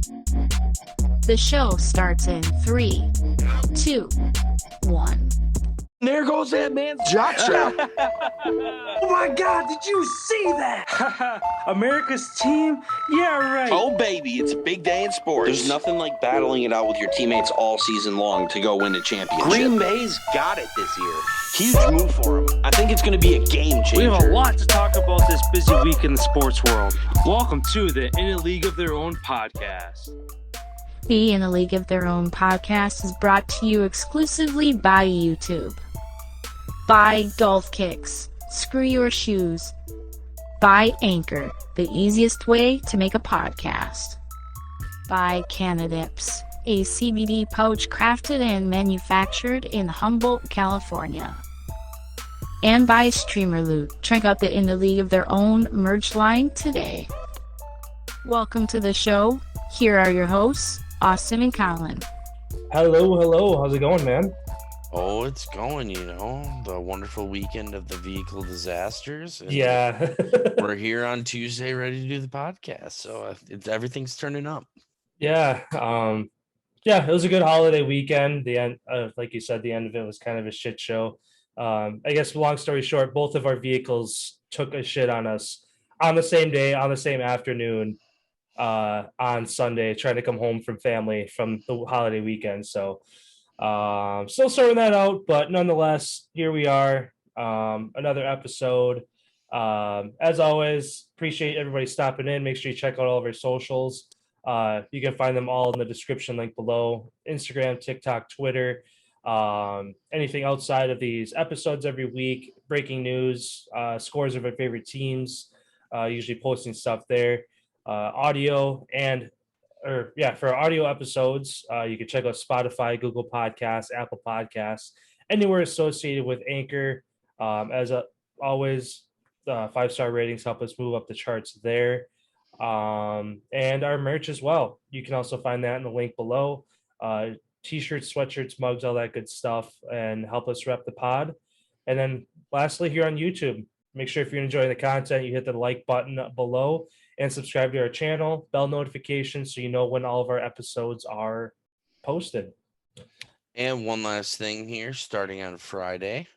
The show starts in 3, 2, 1. There goes that man's jock strap. Oh my God, did you see that? America's team? Yeah, right. Oh, baby, it's a big day in sports. There's nothing like battling it out with your teammates all season long to go win a championship. Green Bay's got it this year. Huge move for them. I think it's going to be a game changer. We have a lot to talk about this busy week in the sports world. Welcome to the In a League of Their Own podcast. The In a League of Their Own podcast is brought to you exclusively by YouTube. By Golf Kicks, Screw Your Shoes. By Anchor, the easiest way to make a podcast. By Canadips, a CBD pouch crafted and manufactured in Humboldt, California. And by Streamer Loot. Check out the In a League of Their Own merch line today. Welcome to the show. Here are your hosts, Austin and Collin. Hello. How's it going, man? Oh, it's going, the wonderful weekend of the vehicle disasters. And Yeah. we're here on Tuesday ready to do the podcast. So everything's turning up. Yeah. It was a good holiday weekend. The end, like you said, the end of it was kind of a shit show. I guess long story short, both of our vehicles took a shit on us on the same day, on the same afternoon, on Sunday, trying to come home from family from the holiday weekend. So still sorting that out, but nonetheless, here we are. Another episode. As always, appreciate everybody stopping in. Make sure you check out all of our socials. You can find them all in the description link below. Instagram, TikTok, Twitter. Anything outside of these episodes every week, breaking news, scores of our favorite teams, usually posting stuff there. Audio for audio episodes, you can check out Spotify, Google Podcasts, Apple Podcasts, anywhere associated with Anchor. As always, 5-star ratings help us move up the charts there. And our merch as well. You can also find that in the link below. T-shirts, sweatshirts, mugs, all that good stuff, and help us rep the pod. And then lastly, here on YouTube, make sure if you're enjoying the content, you hit the like button below and subscribe to our channel, bell notifications, so you know when all of our episodes are posted. And one last thing here, starting on Friday,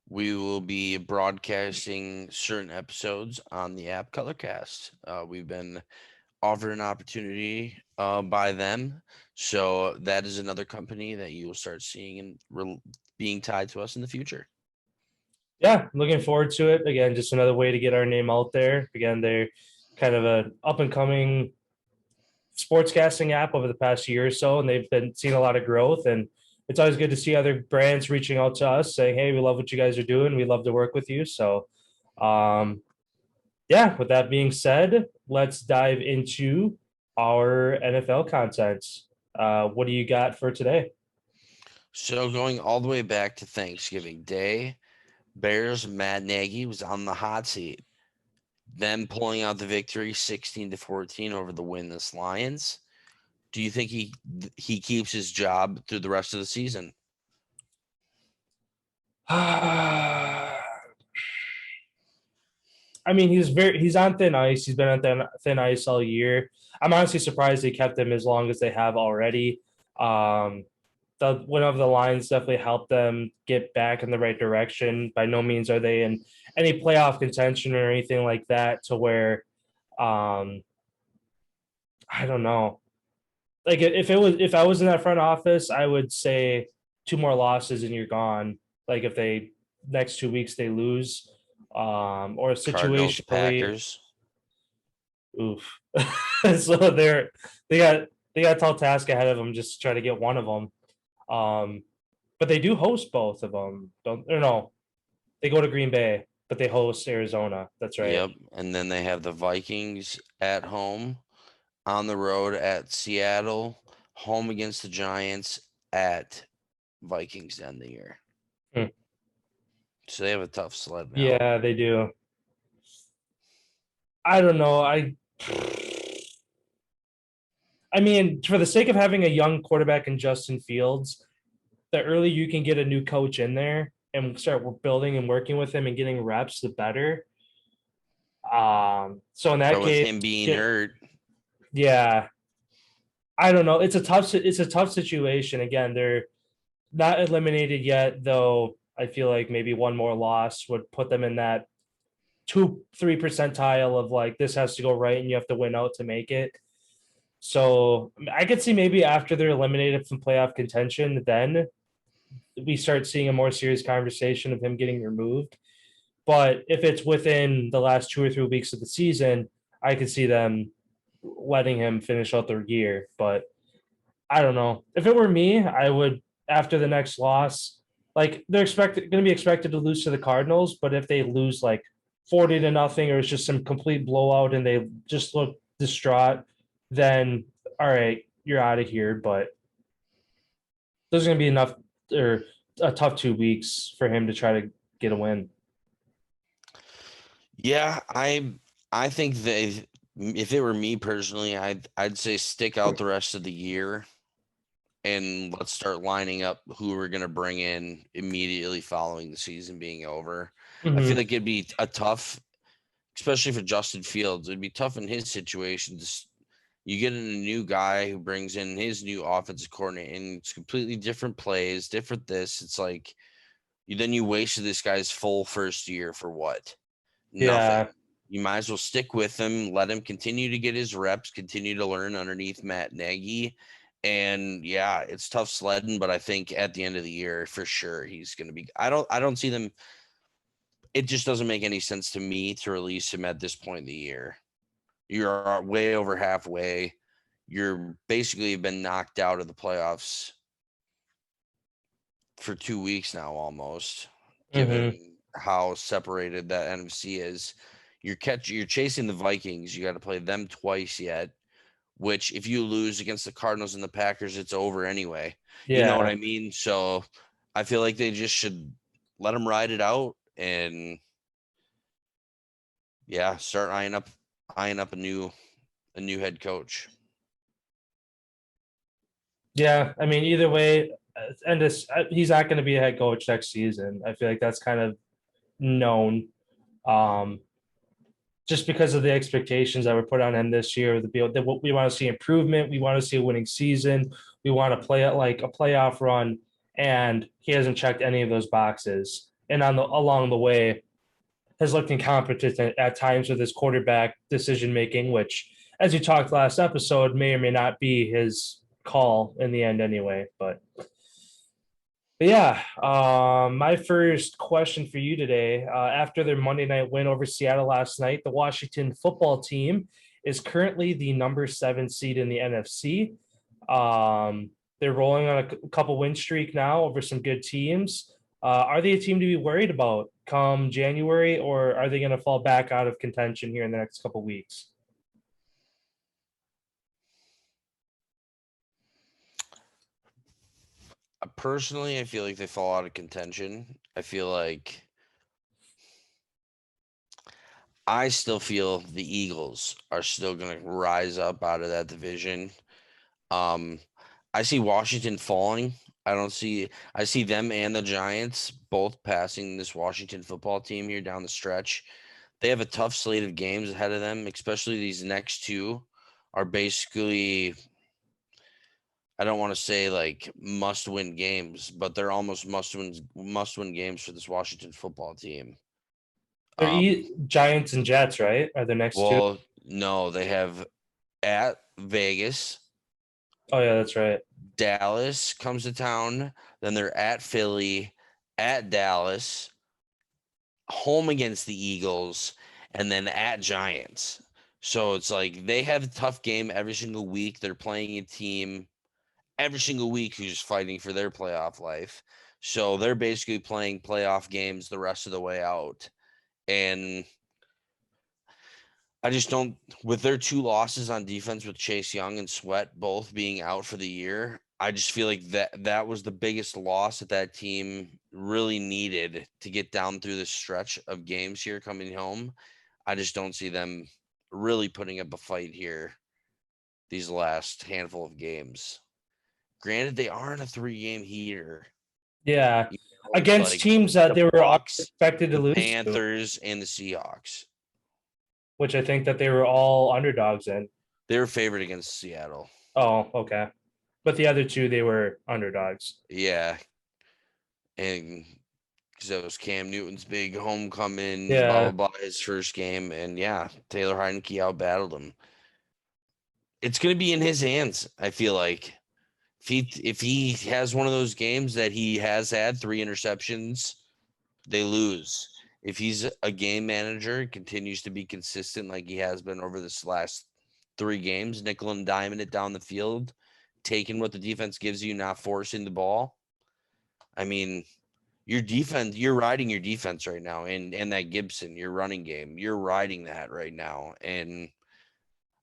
we will be broadcasting certain episodes on the app Colorcast. We've been offered an opportunity by them. So that is another company that you will start seeing and being tied to us in the future. Yeah, looking forward to it. Again, just another way to get our name out there. Again, they're kind of an up-and-coming sportscasting app over the past year or so, and they've been seeing a lot of growth. And it's always good to see other brands reaching out to us saying, hey, we love what you guys are doing. We love to work with you. So, with that being said, let's dive into our NFL content. What do you got for today? So going all the way back to Thanksgiving Day, Bears Matt Nagy was on the hot seat, then pulling out the victory 16-14 over the winless Lions. Do you think he keeps his job through the rest of the season? I mean, he's on thin ice. He's been on thin ice all year. I'm honestly surprised they kept him as long as they have already. The win over the Lions definitely helped them get back in the right direction. By no means are they in any playoff contention or anything like that to where, I don't know. Like if I was in that front office, I would say 2 more losses and you're gone. Like if next 2 weeks they lose, or a situation Packers. Oof. So they got a tall task ahead of them. Just try to get one of them. But they do host both of them. They go to Green Bay, but they host Arizona. That's right. Yep. And then they have the Vikings at home, on the road at Seattle, home against the Giants, at Vikings to end the year. So they have a tough sled now. Yeah, they do. I don't know. I mean, for the sake of having a young quarterback in Justin Fields, the earlier you can get a new coach in there and start building and working with him and getting reps, the better. So in that case, with him being hurt, Yeah. I don't know. It's a tough situation. Again, they're not eliminated yet, though. I feel like maybe one more loss would put them in that 2-3 percentile of like this has to go right and you have to win out to make it. So I could see maybe after they're eliminated from playoff contention, then we start seeing a more serious conversation of him getting removed. But if it's within the last 2 or 3 weeks of the season, I could see them letting him finish out their year. But I don't know. If it were me, I would after the next loss, like they're going to be expected to lose to the Cardinals, but if they lose like 40-0 or it's just some complete blowout and they just look distraught, then all right, you're out of here. But there's going to be enough or a tough 2 weeks for him to try to get a win. Yeah, I think that if it were me personally, I'd say stick out the rest of the year and let's start lining up who we're going to bring in immediately following the season being over. I feel like it'd be a tough, especially for Justin Fields, it'd be tough in his situation. You get in a new guy who brings in his new offensive coordinator and it's completely different plays, different this. It's like then you wasted this guy's full first year for what? Yeah. Nothing. You might as well stick with him, let him continue to get his reps, continue to learn underneath Matt Nagy. And yeah, it's tough sledding, but I think at the end of the year, for sure, he's going to be. I don't see them. It just doesn't make any sense to me to release him at this point in the year. You're way over halfway. You're basically been knocked out of the playoffs for 2 weeks now, almost. Given how separated that NFC is, you're chasing the Vikings. You got to play them twice yet. Which if you lose against the Cardinals and the Packers, it's over anyway. Yeah. You know what I mean? So I feel like they just should let them ride it out and yeah, start eyeing up a new head coach. Yeah, I mean, either way, and he's not going to be a head coach next season. I feel like that's kind of known. Just because of the expectations that were put on him this year, we want to see improvement, we want to see a winning season, we want to play it like a playoff run, and he hasn't checked any of those boxes. And along the way, has looked incompetent at times with his quarterback decision making, which, as you talked last episode, may or may not be his call in the end anyway. But yeah, my first question for you today, after their Monday night win over Seattle last night, the Washington football team is currently the number 7 seed in the NFC. They're rolling on a couple win streak now over some good teams. Are they a team to be worried about come January, or are they going to fall back out of contention here in the next couple weeks? Personally, I feel like they fall out of contention. I still feel the Eagles are still going to rise up out of that division. I see Washington falling. I see them and the Giants both passing this Washington football team here down the stretch. They have a tough slate of games ahead of them, especially these next two are basically, I don't want to say like must-win games, but they're almost must-win games for this Washington football team. They're Giants and Jets, right? Are the next two? Well, no, they have at Vegas. Oh yeah, that's right. Dallas comes to town. Then they're at Philly, at Dallas, home against the Eagles, and then at Giants. So it's like they have a tough game every single week. They're playing a team every single week who's fighting for their playoff life. So they're basically playing playoff games the rest of the way out. And I just don't, with their 2 losses on defense with Chase Young and Sweat both being out for the year, I just feel like that was the biggest loss that team really needed to get down through the stretch of games here coming home. I just don't see them really putting up a fight here these last handful of games. Granted, they are in a 3-game heater. Yeah, against like teams that they were Bucs, expected to lose to, Panthers and the Seahawks. which I think that they were all underdogs in. They were favored against Seattle. Oh, okay. But the other two, they were underdogs. Yeah. And because that was Cam Newton's big homecoming, Yeah. blah, blah, blah, his first game. And yeah, Taylor Heineke outbattled him. It's going to be in his hands, I feel like. If he has one of those games that he has had, 3 interceptions, they lose. If he's a game manager, continues to be consistent like he has been over this last 3 games, nickel and diming it down the field, taking what the defense gives you, not forcing the ball. I mean, your defense, you're riding your defense right now, and that Gibson, your running game, you're riding that right now. And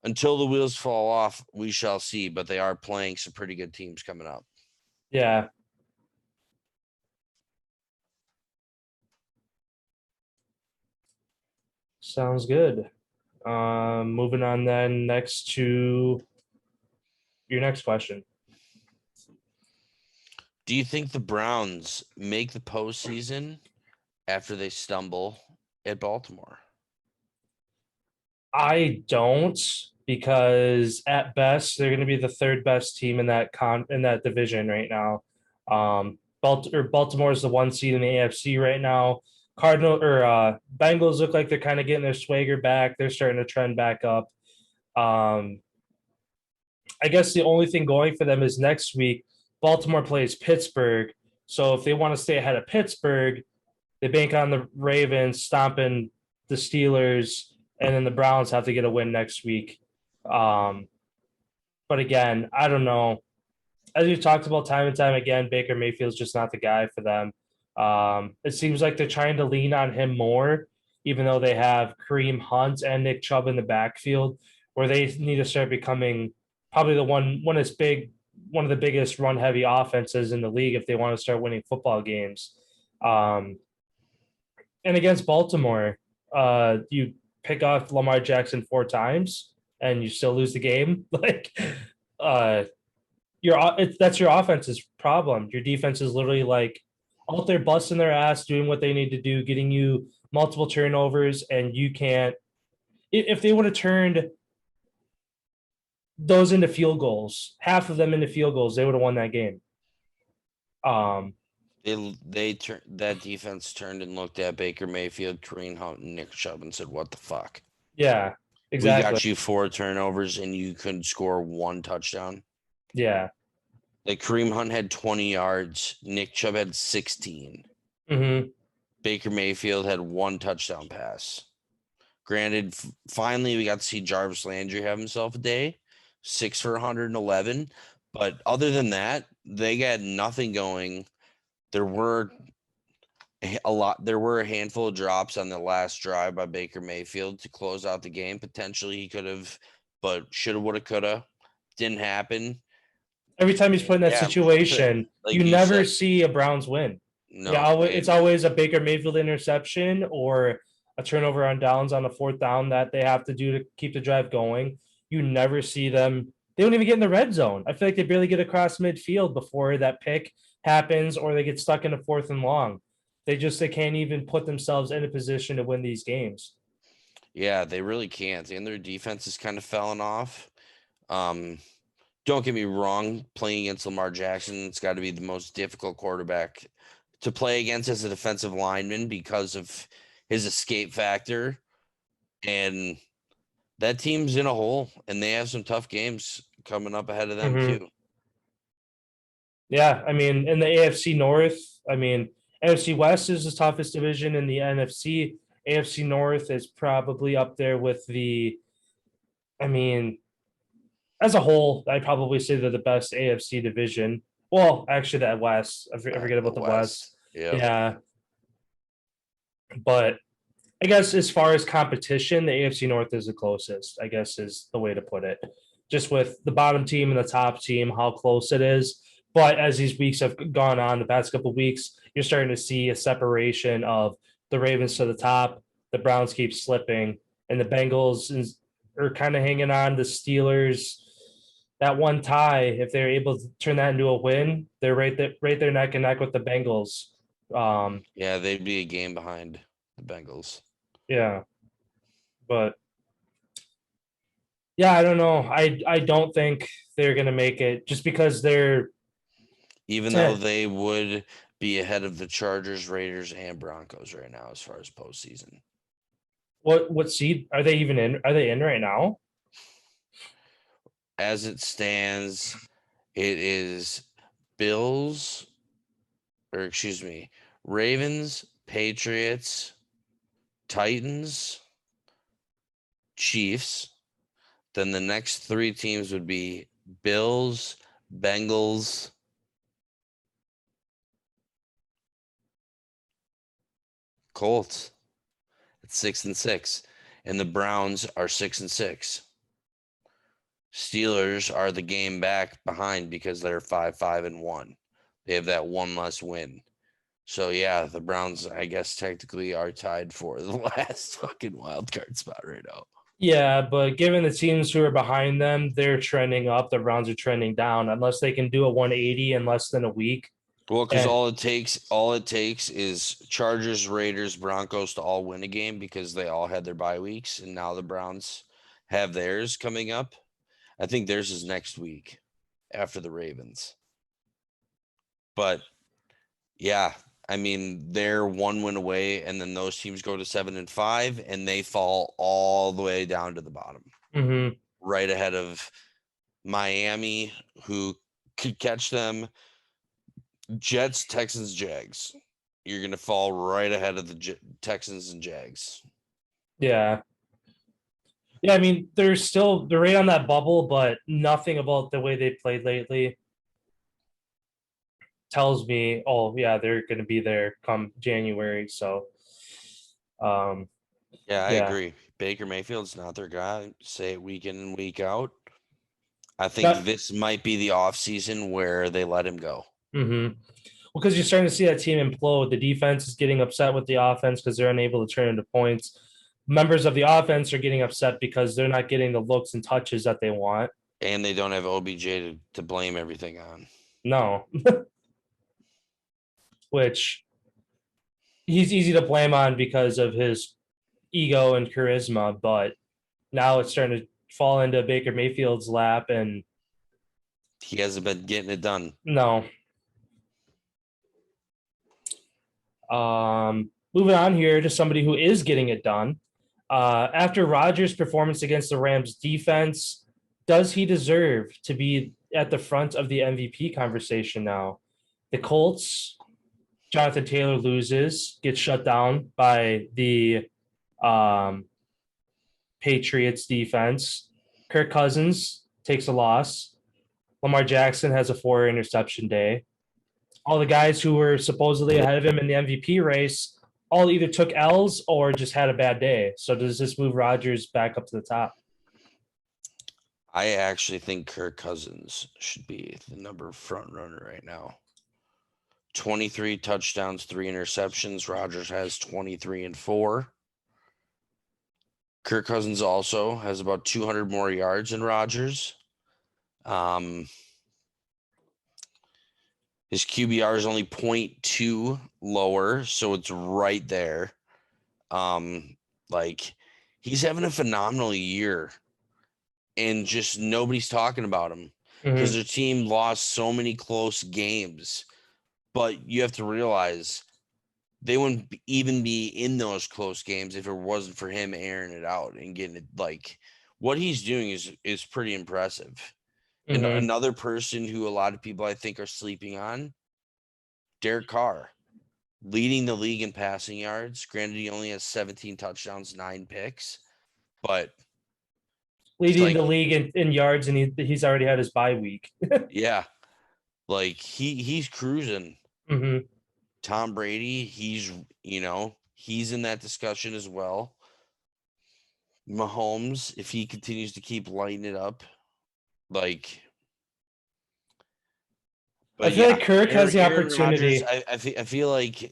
until the wheels fall off, we shall see. But they are playing some pretty good teams coming up. Yeah. Sounds good. Moving on then next to your next question. Do you think the Browns make the postseason after they stumble at Baltimore? I don't, because at best they're going to be the third best team in that division right now. Baltimore is the 1 seed in the AFC right now. Bengals look like they're kind of getting their swagger back. They're starting to trend back up. I guess the only thing going for them is next week Baltimore plays Pittsburgh. So if they want to stay ahead of Pittsburgh, they bank on the Ravens stomping the Steelers, and then the Browns have to get a win next week. But again, I don't know. As we've talked about time and time again, Baker Mayfield's just not the guy for them. It seems like they're trying to lean on him more, even though they have Kareem Hunt and Nick Chubb in the backfield, where they need to start becoming probably one of the biggest run heavy offenses in the league if they want to start winning football games. And against Baltimore, you pick off Lamar Jackson 4 times and you still lose the game. That's your offense's problem. Your defense is literally like out there busting their ass, doing what they need to do, getting you multiple turnovers, and you can't. If they would have turned those into field goals, half of them into field goals, they would have won that game. That defense turned and looked at Baker Mayfield, Kareem Hunt, and Nick Chubb and said, "What the fuck? Yeah, exactly. We got you 4 turnovers and you couldn't score 1 touchdown." Yeah. Like Kareem Hunt had 20 yards, Nick Chubb had 16. Mm-hmm. Baker Mayfield had 1 touchdown pass. Granted, finally we got to see Jarvis Landry have himself a day, 6 for 111. But other than that, they got nothing going. There were a handful of drops on the last drive by Baker Mayfield to close out the game. Potentially he could have, but shoulda, woulda, coulda. Didn't happen. Every time he's put in that situation, like you never see a Browns win. No, yeah, it's always a Baker Mayfield interception or a turnover on downs on the 4th down that they have to do to keep the drive going. You never see them. They don't even get in the red zone. I feel like they barely get across midfield before that pick happens or they get stuck in a 4th and long. They can't even put themselves in a position to win these games. Yeah, they really can't. And their defense is kind of falling off. Don't get me wrong, playing against Lamar Jackson, it's got to be the most difficult quarterback to play against as a defensive lineman because of his escape factor. And that team's in a hole, and they have some tough games coming up ahead of them too. Yeah, I mean, in the AFC North, NFC West is the toughest division in the NFC. AFC North is probably up there with as a whole, I'd probably say they're the best AFC division. Well, actually, that West. I forget about the West. Yep. Yeah. But I guess as far as competition, the AFC North is the closest, I guess is the way to put it. Just with the bottom team and the top team, how close it is. But as these weeks have gone on, the past couple of weeks, you're starting to see a separation of the Ravens to the top. The Browns keep slipping, and the Bengals are kind of hanging on. The Steelers, that one tie, if they're able to turn that into a win, they're right there neck and neck with the Bengals. Yeah, they'd be a game behind the Bengals. Yeah, but Yeah, I don't know. I don't think they're gonna make it just because they're Even though they would be ahead of the Chargers, Raiders, and Broncos right now as far as postseason. what seed are they even in? Are they in right now? As it stands, it is Bills, or excuse me, Ravens, Patriots, Titans, Chiefs. Then the next three teams would be Bills, Bengals, Colts at 6-6, and the Browns are 6-6. Steelers are the game back behind because they're 5-1. They have that one less win. So yeah, the Browns, I guess, technically are tied for the last fucking wild card spot right now. Yeah, but given the teams who are behind them, they're trending up. The Browns are trending down. Unless they can do a 180 in less than a week. Well, because And all it takes is Chargers, Raiders, Broncos to all win a game because they all had their bye weeks, and now the Browns have theirs coming up. I think theirs is next week after the Ravens. But yeah, I mean, they're one win away, and then those teams go to 7-5, and they fall all the way down to the bottom, mhm. right ahead of Miami, who could catch them. Jets, Texans, Jags. You're going to fall right ahead of the Texans and Jags. Yeah. Yeah, I mean, they're right on that bubble, but nothing about the way they played lately tells me, oh yeah, they're going to be there come January. So, um, Yeah, I yeah, agree. Baker Mayfield's not their guy. Say it week in and week out. I think that, this might be the offseason where they let him go. mm-hmm. Well, because you're starting to see that team implode. The defense is getting upset with the offense because they're unable to turn into points. Members of the offense are getting upset because they're not getting the looks and touches that they want. And they don't have OBJ to blame everything on. No, which he's easy to blame on because of his ego and charisma, but now it's starting to fall into Baker Mayfield's lap, and He hasn't been getting it done. no. Moving on here to somebody who is getting it done. After Rodgers' performance against the Rams defense, does he deserve to be at the front of the MVP conversation now? The Colts, Jonathan Taylor loses, gets shut down by the um, Patriots defense. Kirk Cousins takes a loss. Lamar Jackson has a 4 interception day. All the guys who were supposedly ahead of him in the MVP race all either took L's or just had a bad day. So does this move Rodgers back up to the top? I actually think Kirk Cousins should be the number front runner right now. 23 touchdowns, 3 interceptions. Rodgers has 23 and 4. Kirk Cousins also has about 200 more yards than Rodgers. His QBR is only 0.2 lower, so it's right there. Like he's having a phenomenal year, and just nobody's talking about him because their team lost so many close games. But you have to realize they wouldn't even be in those close games if it wasn't for him airing it out and getting it. Like what he's doing is pretty impressive. And another person who a lot of people I think are sleeping on, Derek Carr, leading the league in passing yards. Granted, he only has 17 touchdowns, 9 picks, but leading the league in yards, and he's already had his bye week. yeah, like he's cruising. Tom Brady, he's in that discussion as well. Mahomes, if he continues to keep lighting it up, like. I feel like Kirk has the opportunity. Rodgers, I feel like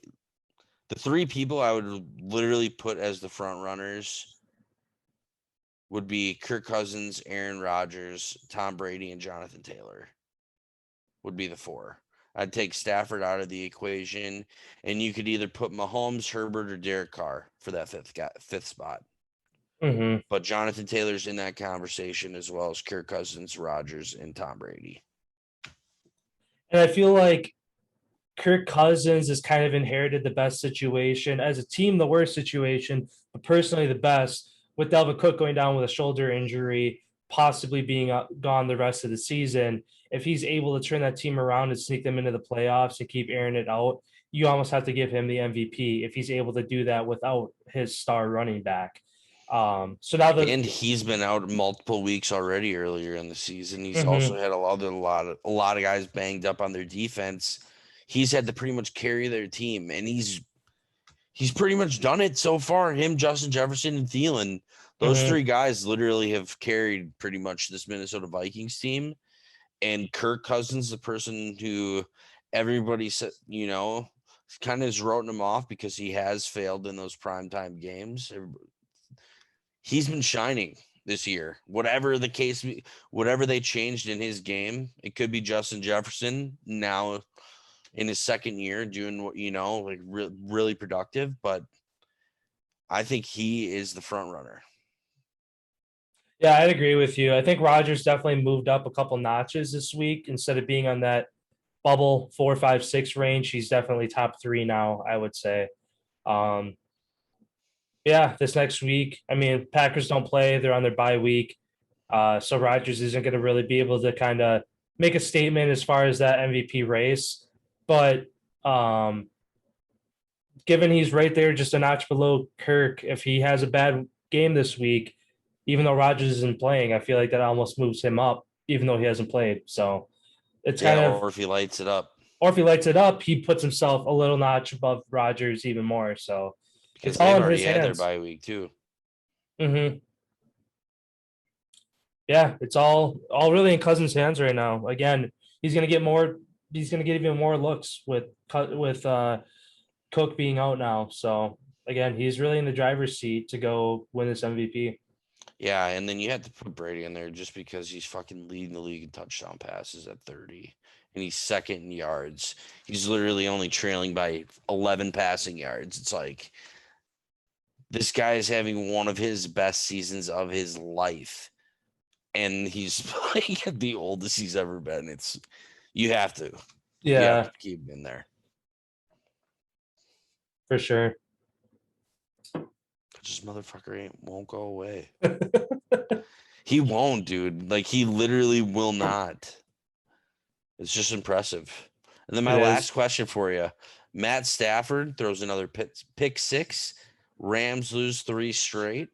the 3 people I would literally put as the front runners would be Kirk Cousins, Aaron Rodgers, Tom Brady, and Jonathan Taylor would be the 4. I'd take Stafford out of the equation, and you could either put Mahomes, Herbert, or Derek Carr for that fifth spot. Mm-hmm. But Jonathan Taylor's in that conversation as well as Kirk Cousins, Rodgers, and Tom Brady. And I feel like Kirk Cousins has kind of inherited the best situation. As a team, the worst situation, but personally the best, with Dalvin Cook going down with a shoulder injury, possibly being gone the rest of the season. If he's able to turn that team around and sneak them into the playoffs and keep airing it out, you almost have to give him the MVP if he's able to do that without his star running back. So now And he's been out multiple weeks already earlier in the season. He's also had a lot of guys banged up on their defense. He's had to pretty much carry their team, and he's pretty much done it so far. Him, Justin Jefferson, and Thielen, those three guys literally have carried pretty much this Minnesota Vikings team. And Kirk Cousins, the person who everybody said, kind of is wrote him off because he has failed in those primetime games. He's been shining this year. Whatever the case, whatever they changed in his game, it could be Justin Jefferson now in his second year doing what, really productive. But I think he is the front runner. Yeah, I'd agree with you. I think Rodgers definitely moved up a couple notches this week. Instead of being on that bubble 4, 5, 6 range, he's definitely top 3 now, I would say. Yeah, this next week, I mean, Packers don't play. They're on their bye week. So Rodgers isn't going to really be able to kind of make a statement as far as that MVP race. But given he's right there just a notch below Kirk, if he has a bad game this week, even though Rodgers isn't playing, I feel like that almost moves him up, even though he hasn't played. So it's kind of, or if he lights it up. Or if he lights it up, he puts himself a little notch above Rodgers even more. So because it's all they've in already his had hands. their bye week too. Mm-hmm. Yeah, it's all really in Cousins' hands right now. Again, he's gonna get even more looks with Cook being out now. So again, he's really in the driver's seat to go win this MVP. Yeah, and then you have to put Brady in there just because he's fucking leading the league in touchdown passes at 30. And he's second in yards. He's literally only trailing by 11 passing yards. It's like this guy is having one of his best seasons of his life. And he's playing at the oldest he's ever been. You have to. Yeah. You have to keep him in there. For sure. This motherfucker won't go away. He won't, dude. Like, he literally will not. It's just impressive. And then my last question for you. Matt Stafford throws another pick 6. Rams lose 3 straight.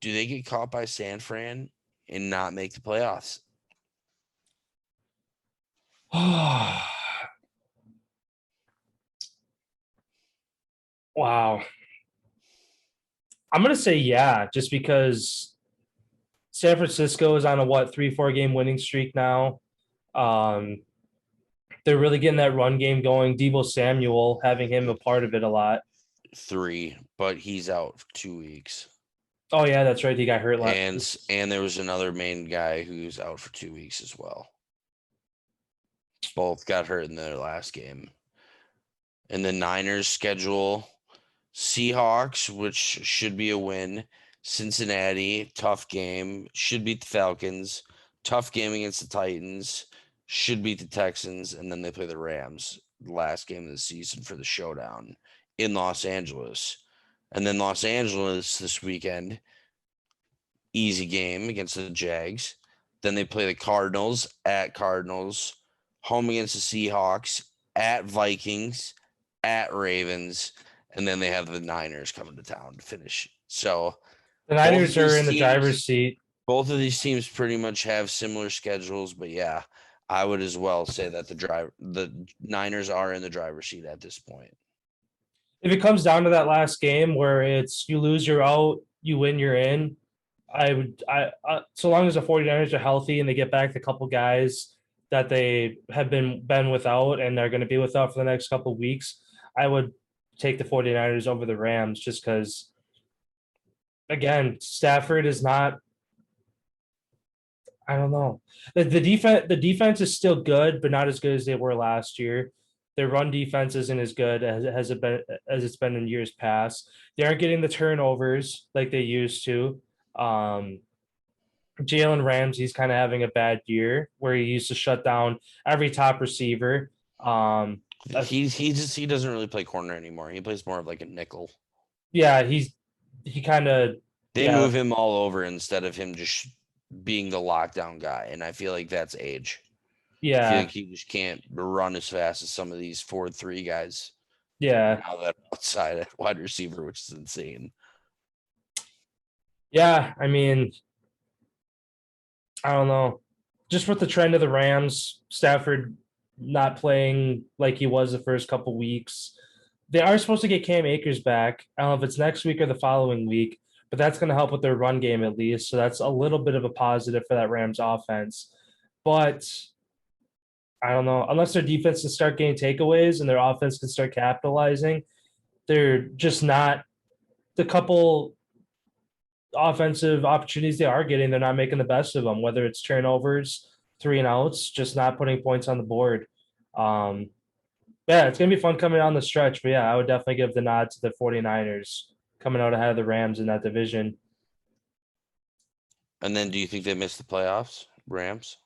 Do they get caught by San Fran and not make the playoffs? Wow. I'm going to say yeah, just because San Francisco is on a 3-4 game winning streak now. They're really getting that run game going. Deebo Samuel, having him a part of it a lot. 3, but he's out for 2 weeks. Oh yeah, that's right. He got hurt last. And there was another main guy who's out for 2 weeks as well. Both got hurt in their last game. And the Niners schedule Seahawks, which should be a win. Cincinnati, tough game. Should beat the Falcons. Tough game against the Titans. Should beat the Texans. And then they play the Rams, the last game of the season for the showdown in Los Angeles. And then Los Angeles this weekend, easy game against the Jags. Then they play the Cardinals at Cardinals, home against the Seahawks, at Vikings, at Ravens, and then they have the Niners coming to town to finish. So the Niners are in the driver's seat. Both of these teams pretty much have similar schedules, but yeah, I would as well say that the Niners are in the driver's seat at this point. If it comes down to that last game where it's you lose, you're out, you win, you're in, so long as the 49ers are healthy and they get back the couple guys that they have been without and they're going to be without for the next couple of weeks, I would take the 49ers over the Rams just because, again, Stafford is not, I don't know. The defense is still good, but not as good as they were last year. Their run defense isn't as good as it's been in years past. They aren't getting the turnovers like they used to. Jalen Ramsey's kind of having a bad year where he used to shut down every top receiver. He doesn't really play corner anymore. He plays more of like a nickel. Yeah, he kind of They move him all over instead of him just being the lockdown guy, and I feel like that's age. I feel Yeah, like he just can't run as fast as some of these 4-3 guys yeah, now that are outside at wide receiver, which is insane. yeah. I mean, I don't know. Just with the trend of the Rams, Stafford not playing like he was the first couple weeks. They are supposed to get Cam Akers back. I don't know if it's next week or the following week, but that's going to help with their run game at least. So that's a little bit of a positive for that Rams offense. But I don't know. Unless their defense can start getting takeaways and their offense can start capitalizing, they're just not the couple offensive opportunities they are getting. They're not making the best of them, whether it's turnovers, 3-and-outs, just not putting points on the board. Yeah, it's going to be fun coming down the stretch. But yeah, I would definitely give the nod to the 49ers coming out ahead of the Rams in that division. And then do you think they missed the playoffs, Rams?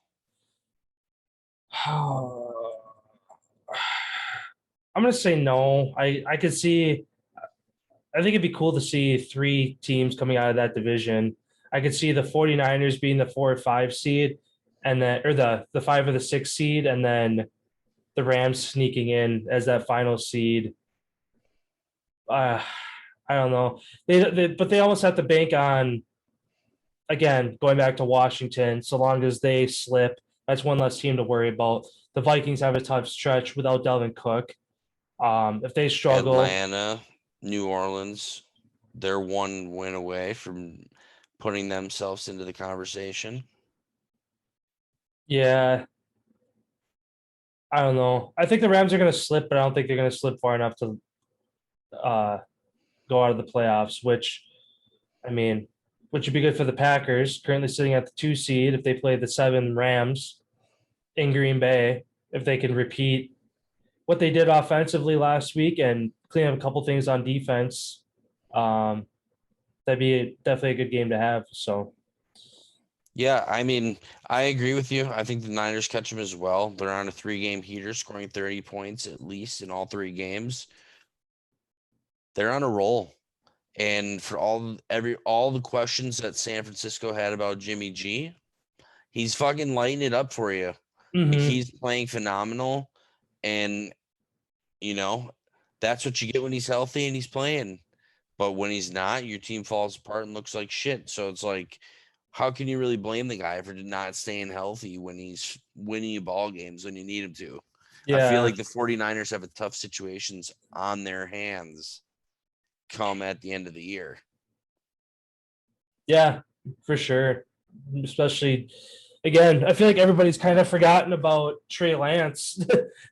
I'm going to say no. I could see, I think it'd be cool to see 3 teams coming out of that division. I could see the 49ers being the 4 or 5 seed, and then, or the 5 or the 6 seed, and then the Rams sneaking in as that final seed. I don't know. But they almost have to bank on, again, going back to Washington. So long as they slip, that's one less team to worry about. The Vikings have a tough stretch without Delvin Cook. If they struggle, Atlanta, New Orleans, they're 1 win away from putting themselves into the conversation. yeah, I don't know. I think the Rams are going to slip, but I don't think they're going to slip far enough to go out of the playoffs, which, I mean, which would be good for the Packers, currently sitting at the 2 seed if they play the 7 Rams in Green Bay, if they can repeat what they did offensively last week and clean up a couple things on defense. That'd be definitely a good game to have. So, Yeah, I mean, I agree with you. I think the Niners catch them as well. They're on a 3-game heater, scoring 30 points at least in all 3 games. They're on a roll. And for all the questions that San Francisco had about Jimmy G, he's fucking lighting it up for you. Like, he's playing phenomenal, and that's what you get when he's healthy and he's playing. But when he's not, your team falls apart and looks like shit. So it's like, how can you really blame the guy for not staying healthy when he's winning you ball games when you need him to? yeah, I feel like the 49ers have a tough situations on their hands come at the end of the year. yeah, for sure. Especially, again, I feel like everybody's kind of forgotten about Trey Lance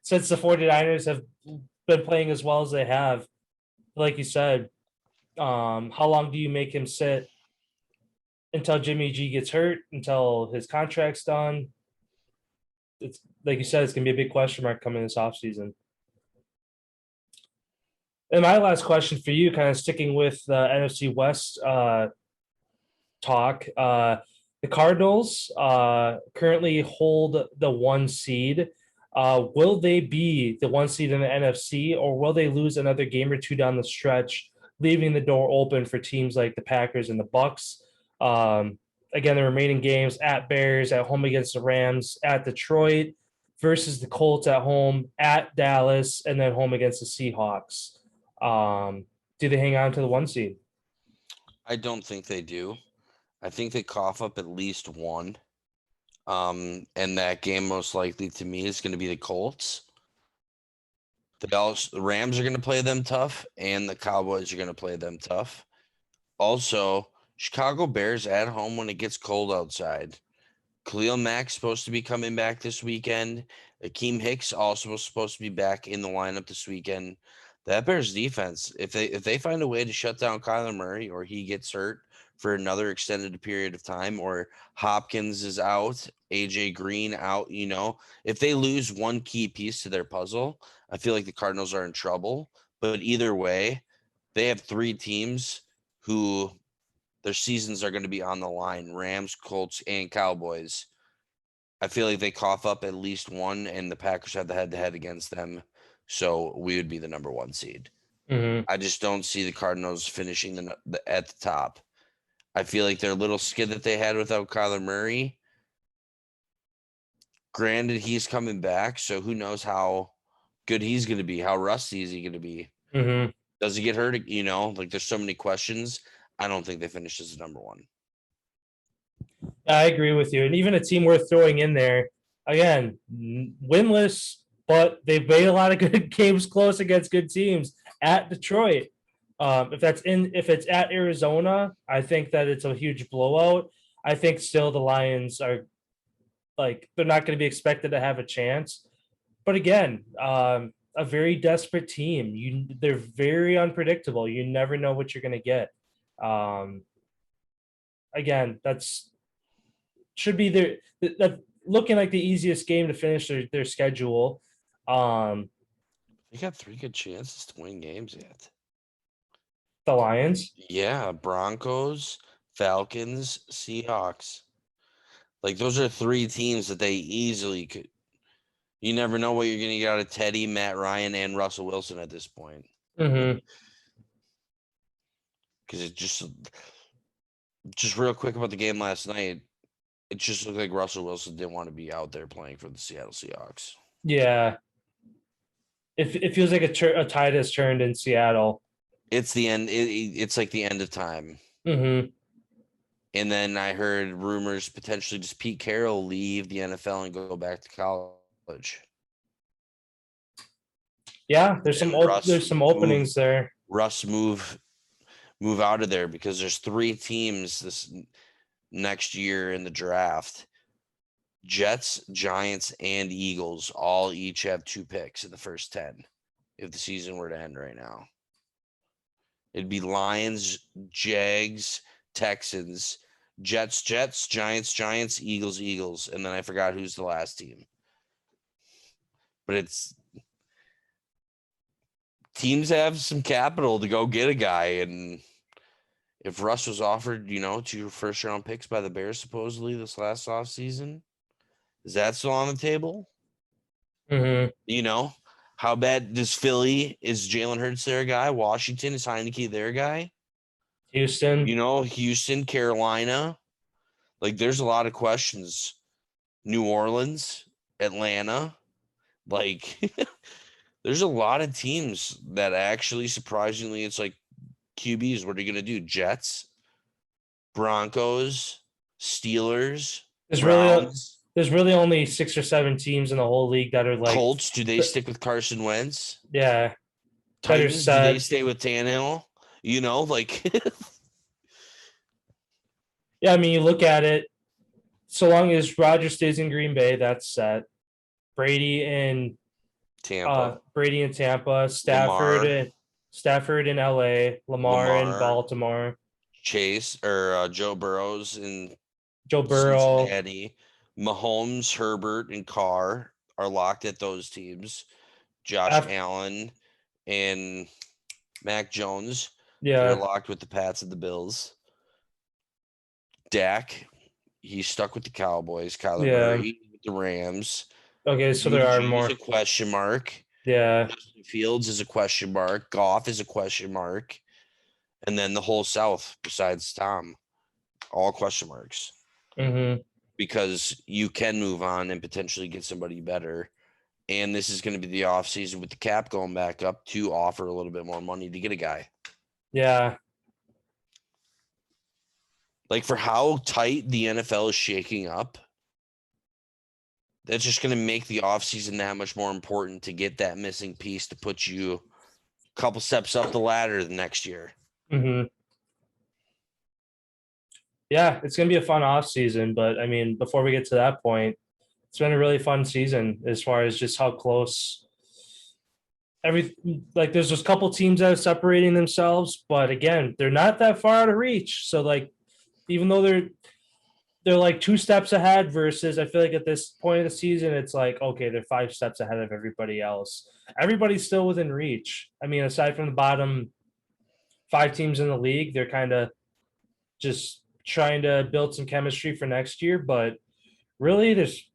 since the 49ers have been playing as well as they have. Like you said, how long do you make him sit until Jimmy G gets hurt, until his contract's done? It's like you said, it's gonna be a big question mark coming this offseason. And my last question for you, kind of sticking with the NFC West talk, the Cardinals currently hold the 1 seed. Will they be the 1 seed in the NFC, or will they lose another game or 2 down the stretch, leaving the door open for teams like the Packers and the Bucks? Again, the remaining games: at Bears, at home against the Rams, at Detroit, versus the Colts at home, at Dallas, and then home against the Seahawks. Do they hang on to the 1 seed? I don't think they do. I think they cough up at least 1. And that game most likely to me is going to be the Colts. The Rams are going to play them tough, and the Cowboys are going to play them tough. Also, Chicago Bears at home when it gets cold outside. Khalil Mack's supposed to be coming back this weekend. Akeem Hicks also supposed to be back in the lineup this weekend. That Bears defense, if they find a way to shut down Kyler Murray or he gets hurt for another extended period of time, or Hopkins is out, AJ Green out, if they lose one key piece to their puzzle, I feel like the Cardinals are in trouble. But either way, they have 3 teams who their seasons are going to be on the line: Rams, Colts, and Cowboys. I feel like they cough up at least one, and the Packers have the head-to-head against them. So we would be the number 1 seed. Mm-hmm. I just don't see the Cardinals finishing at the top. I feel like their little skid that they had without Kyler Murray, granted, he's coming back, so who knows how good he's going to be, how rusty is he going to be? Mm-hmm. Does he get hurt? There's so many questions. I don't think they finished as the number 1. I agree with you. And even a team worth throwing in there, again, winless, but they've made a lot of good games close against good teams at Detroit. If it's at Arizona, I think that it's a huge blowout. I think still the Lions are they're not going to be expected to have a chance. But again, a very desperate team. They're very unpredictable. You never know what you're going to get. Again, should be that looking like the easiest game to finish their schedule. They got 3 good chances to win games yet. The Lions? Yeah, Broncos, Falcons, Seahawks. Those are 3 teams that they easily could. You never know what you're going to get out of Teddy, Matt Ryan, and Russell Wilson at this point. Mm-hmm. Because it just real quick about the game last night, it just looked like Russell Wilson didn't want to be out there playing for the Seattle Seahawks. Yeah. It feels like a tide has turned in Seattle. It's the end. It's like the end of time. Mm-hmm. And then I heard rumors potentially just Pete Carroll leave the NFL and go back to college. Yeah, there's some openings there. Russ move out of there because there's 3 teams this next year in the draft. Jets, Giants, and Eagles all each have 2 picks in the first 10 if the season were to end right now. It'd be Lions, Jags, Texans, Jets, Giants, Eagles, and then I forgot who's the last team. But it's teams have some capital to go get a guy, and if Russ was offered, 2 first-round picks by the Bears supposedly this last offseason, is that still on the table? Mm-hmm. How bad does Philly? Is Jalen Hurts their guy? Washington, is Heineke their guy? Houston. Houston, Carolina. There's a lot of questions. New Orleans, Atlanta. There's a lot of teams that actually, surprisingly, it's like QBs. What are you going to do? Jets, Broncos, Steelers, Browns. There's really only 6 or 7 teams in the whole league that are Colts. Do they stick with Carson Wentz? Yeah. Titans, do they stay with Tannehill? Yeah, I mean, you look at it, so long as Rodgers stays in Green Bay, that's set. Brady in Tampa, Stafford in LA, Lamar in Baltimore. Chase or Joe Burrows in Burrow. Cincinnati. Mahomes, Herbert, and Carr are locked at those teams. Josh Allen and Mac Jones. Yeah. They're locked with the Pats and the Bills. Dak, he's stuck with the Cowboys. Kyler Murray with the Rams. Okay, so there are more. Is a question mark. Yeah. Justin Fields is a question mark. Goff is a question mark. And then the whole South, besides Tom, all question marks. Mm-hmm. Because you can move on and potentially get somebody better. And this is going to be the offseason with the cap going back up to offer a little bit more money to get a guy. Yeah. For how tight the NFL is shaking up, that's just going to make the offseason that much more important to get that missing piece to put you a couple steps up the ladder the next year. Mm-hmm. Yeah, it's going to be a fun offseason, but I mean, before we get to that point, it's been a really fun season as far as just how close there's just a couple teams that are separating themselves, but again, they're not that far out of reach. So even though they're like 2 steps ahead versus I feel like at this point of the season, it's like, okay, they're 5 steps ahead of everybody else. Everybody's still within reach. I mean, aside from the bottom 5 teams in the league, they're kind of just trying to build some chemistry for next year. But really, there's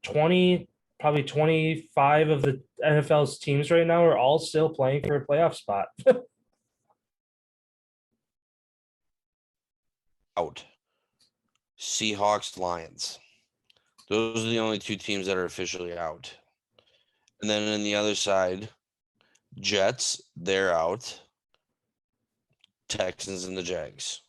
20, probably 25 of the NFL's teams right now are all still playing for a playoff spot. Out. Seahawks, Lions. Those are the only 2 teams that are officially out. And then on the other side, Jets, they're out. Texans and the Jags.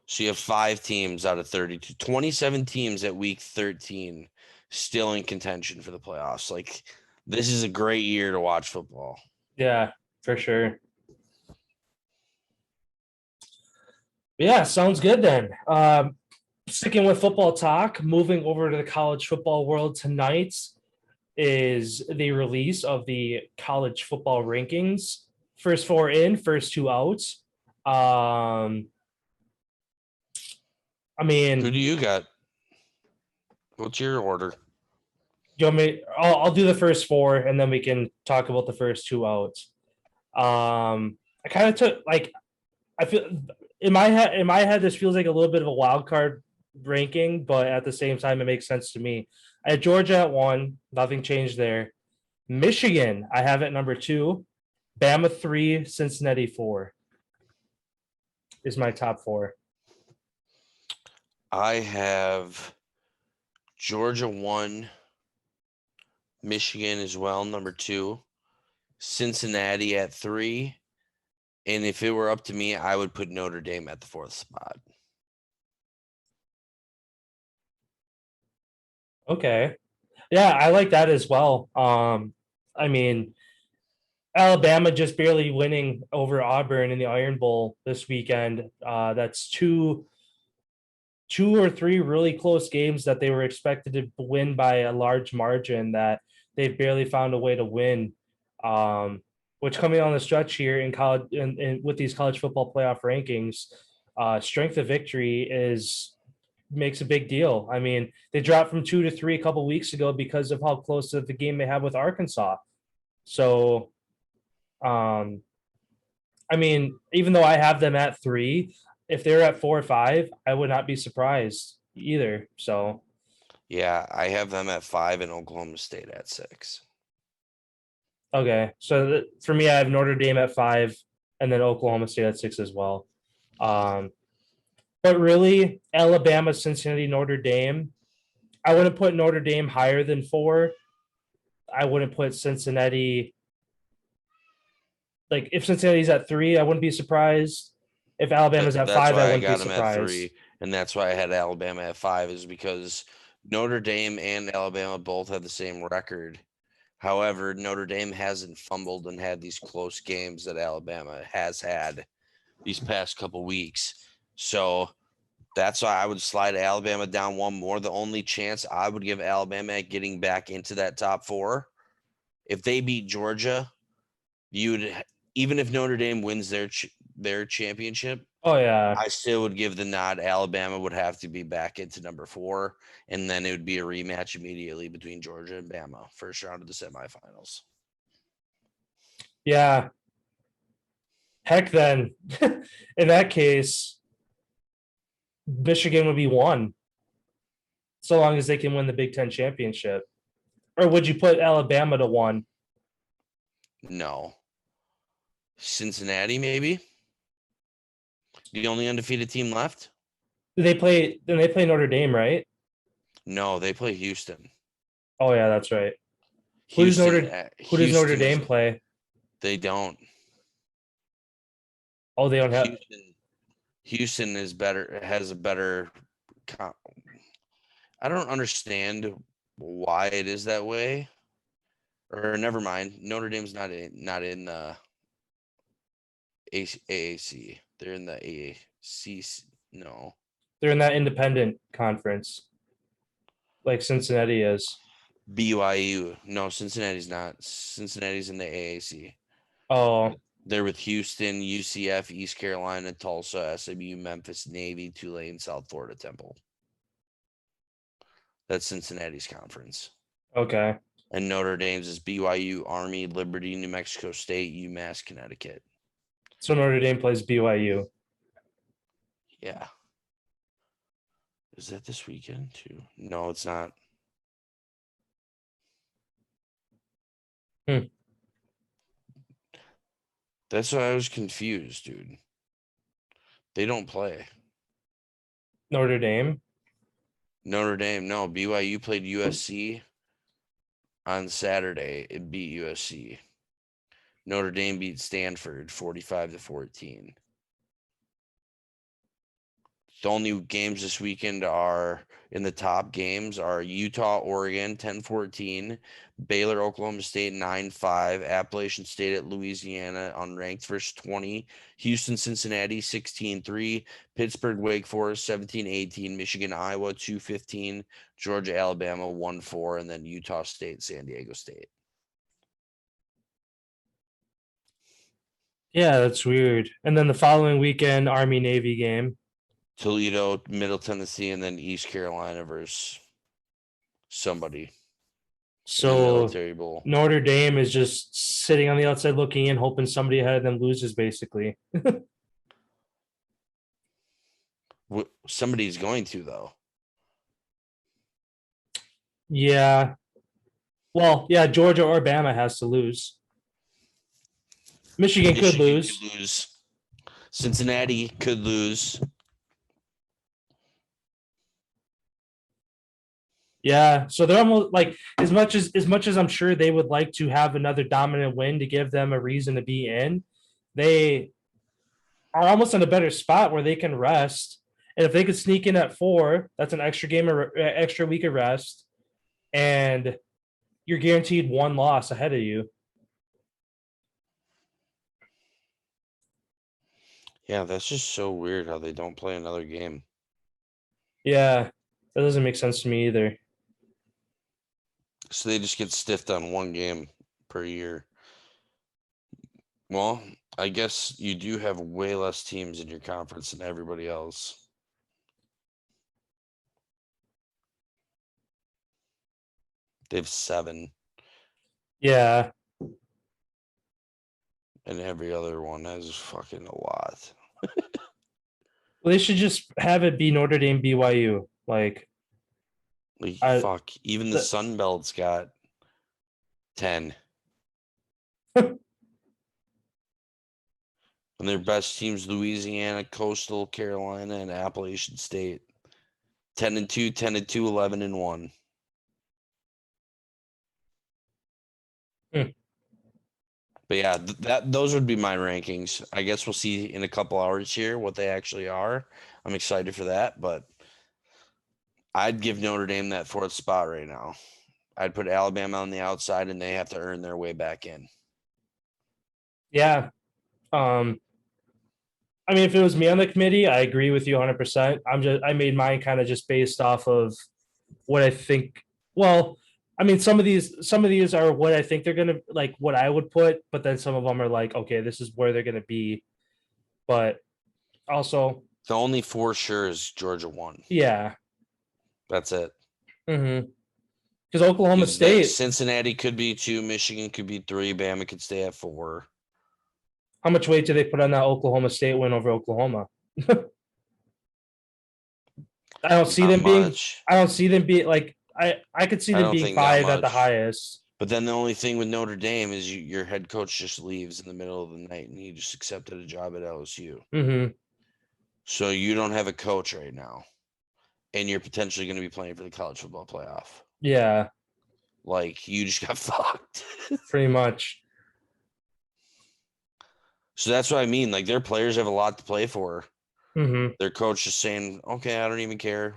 So you have 5 teams out of 32, 27 teams at week 13 still in contention for the playoffs. Like, this is a great year to watch football. Yeah, for sure. Yeah, sounds good then. Sticking with football talk, moving over to the college football world tonight is the release of the college football rankings. First 4 in, first 2 out. I mean, Who do you got? What's your order? you want me? I'll do the first 4, and then we can talk about the first 2 out. I kind of took like I feel in my head this feels like a little bit of a wild card ranking, but at the same time it makes sense to me. I had Georgia at 1, nothing changed there. Michigan, I have at number 2. Bama 3, Cincinnati 4 is my top 4. I have Georgia 1, Michigan as well, number 2, Cincinnati at 3, and if it were up to me, I would put Notre Dame at the 4th spot. Okay. Yeah, I like that as well. I mean, Alabama just barely winning over Auburn in the Iron Bowl this weekend. That's two or three really close games that they were expected to win by a large margin that they've barely found a way to win. Which coming on the stretch here in college and with these college football playoff rankings, strength of victory makes a big deal. I mean, they dropped from 2 to 3 a couple weeks ago because of how close to the game they have with Arkansas. So, I mean, even though I have them at 3, if they're at 4 or 5, I would not be surprised either. So, Yeah, I have them at 5 and Oklahoma State at 6. okay. So for me, I have Notre Dame at 5 and then Oklahoma State at 6 as well. But really, Alabama, Cincinnati, Notre Dame, I wouldn't put Notre Dame higher than 4. I wouldn't put Cincinnati. Like, if Cincinnati's at 3, I wouldn't be surprised. If Alabama's at 5, I wouldn't be surprised. At 3, and that's why I had Alabama at 5, is because Notre Dame and Alabama both have the same record. However, Notre Dame hasn't fumbled and had these close games that Alabama has had these past couple weeks. So that's why I would slide Alabama down 1 more. The only chance I would give Alabama at getting back into that top 4, if they beat Georgia, even if Notre Dame wins their championship, oh yeah, I still would give the nod. Alabama would have to be back into number 4, and then it would be a rematch immediately between Georgia and Bama, first round of the semifinals. Yeah. Heck, then in that case, Michigan would be 1, so long as they can win the Big Ten championship. Or would you put Alabama to 1? No. Cincinnati, maybe. The only undefeated team left. They play Notre Dame, right? No, they play Houston. Oh yeah, that's right. Who does Notre Dame play? They don't. Oh, they don't have. Houston is better. Has a better. I don't understand why it is that way. Or never mind. Notre Dame's not in the AAC. They're in the AAC. No. They're in that independent conference, like Cincinnati is. BYU. No, Cincinnati's not. Cincinnati's in the AAC. Oh, They're with Houston, UCF, East Carolina, Tulsa, SMU, Memphis, Navy, Tulane, South Florida, Temple. That's Cincinnati's conference. Okay. And Notre Dame's is BYU, Army, Liberty, New Mexico State, UMass, Connecticut. So Notre Dame plays BYU. Yeah. Is that this weekend too? No, it's not. That's why I was confused, dude. They don't play. Notre Dame. Notre Dame, no. BYU played USC on Saturday. It beat USC. Notre Dame beat Stanford 45-14. The only games this weekend are in the top games are Utah, Oregon 10-14, Baylor, Oklahoma State 9-5, Appalachian State at Louisiana unranked versus 20, Houston, Cincinnati 16-3, Pittsburgh, Wake Forest 17-18, Michigan, Iowa 2-15, Georgia, Alabama 1-4, and then Utah State, San Diego State. Yeah, that's weird. And then the following weekend, Army Navy game. Toledo, Middle Tennessee, and then East Carolina versus somebody. So Military Bowl. Notre Dame is just sitting on the outside looking in, hoping somebody ahead of them loses, basically. Somebody's going to, though. Yeah. Well, yeah, Georgia or Bama has to lose. Michigan could lose. Cincinnati could lose. Yeah, so they're almost like as much as I'm sure they would like to have another dominant win to give them a reason to be in, they are almost in a better spot where they can rest. And if they could sneak in at 4, that's an extra game or extra week of rest, and you're guaranteed 1 loss ahead of you. Yeah, that's just so weird how they don't play another game. Yeah, that doesn't make sense to me either. So they just get stiffed on 1 game per year. Well, I guess you do have way less teams in your conference than everybody else. They have 7. Yeah. And every other one has fucking a lot. Well, they should just have it be Notre Dame BYU. Like fuck. Even the Sun Belt's got 10. And their best teams, Louisiana, Coastal Carolina, and Appalachian State. 10-2, 10-2, 11-1. But yeah, those would be my rankings. I guess we'll see in a couple hours here what they actually are. I'm excited for that, but I'd give Notre Dame that 4th spot right now. I'd put Alabama on the outside, and they have to earn their way back in. Yeah. I mean, if it was me on the committee, I agree with you 100%. I made mine kind of just based off of what I think. Well, I mean, some of these are what I think they're gonna like, what I would put, but then some of them are like, okay, this is where they're gonna be. But also, the only for sure is Georgia 1. Yeah, that's it. Because Oklahoma State, Cincinnati could be 2, Michigan could be 3, Bama could stay at 4. How much weight do they put on that Oklahoma State win over Oklahoma? I don't see them being like I could see them being 5 at the highest. But then the only thing with Notre Dame is your head coach just leaves in the middle of the night, and he just accepted a job at LSU. So you don't have a coach right now, and you're potentially going to be playing for the college football playoff. Yeah, like you just got fucked. Pretty much. So that's what I mean. Like their players have a lot to play for. Their coach is saying, "Okay, I don't even care.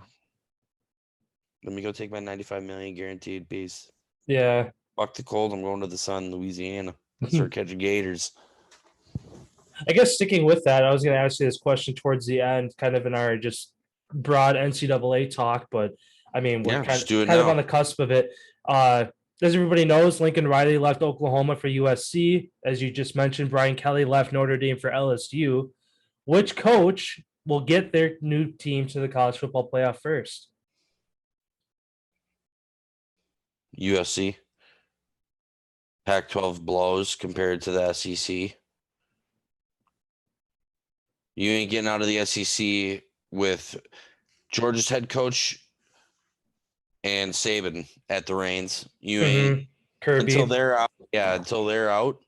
Let me go take my $95 million guaranteed piece." Yeah. Fuck the cold. I'm going to the sun, Louisiana. Start catching gators. I guess sticking with that, I was going to ask you this question towards the end, kind of in our just broad NCAA talk, but I mean, we're kind of on the cusp of it. as everybody knows, Lincoln Riley left Oklahoma for USC. As you just mentioned, Brian Kelly left Notre Dame for LSU. Which coach will get their new team to the college football playoff first? USC. Pac-12 blows compared to the SEC. You ain't getting out of the SEC with Georgia's head coach and Saban at the reins. You ain't Kirby. until they're out. Yeah, until they're out,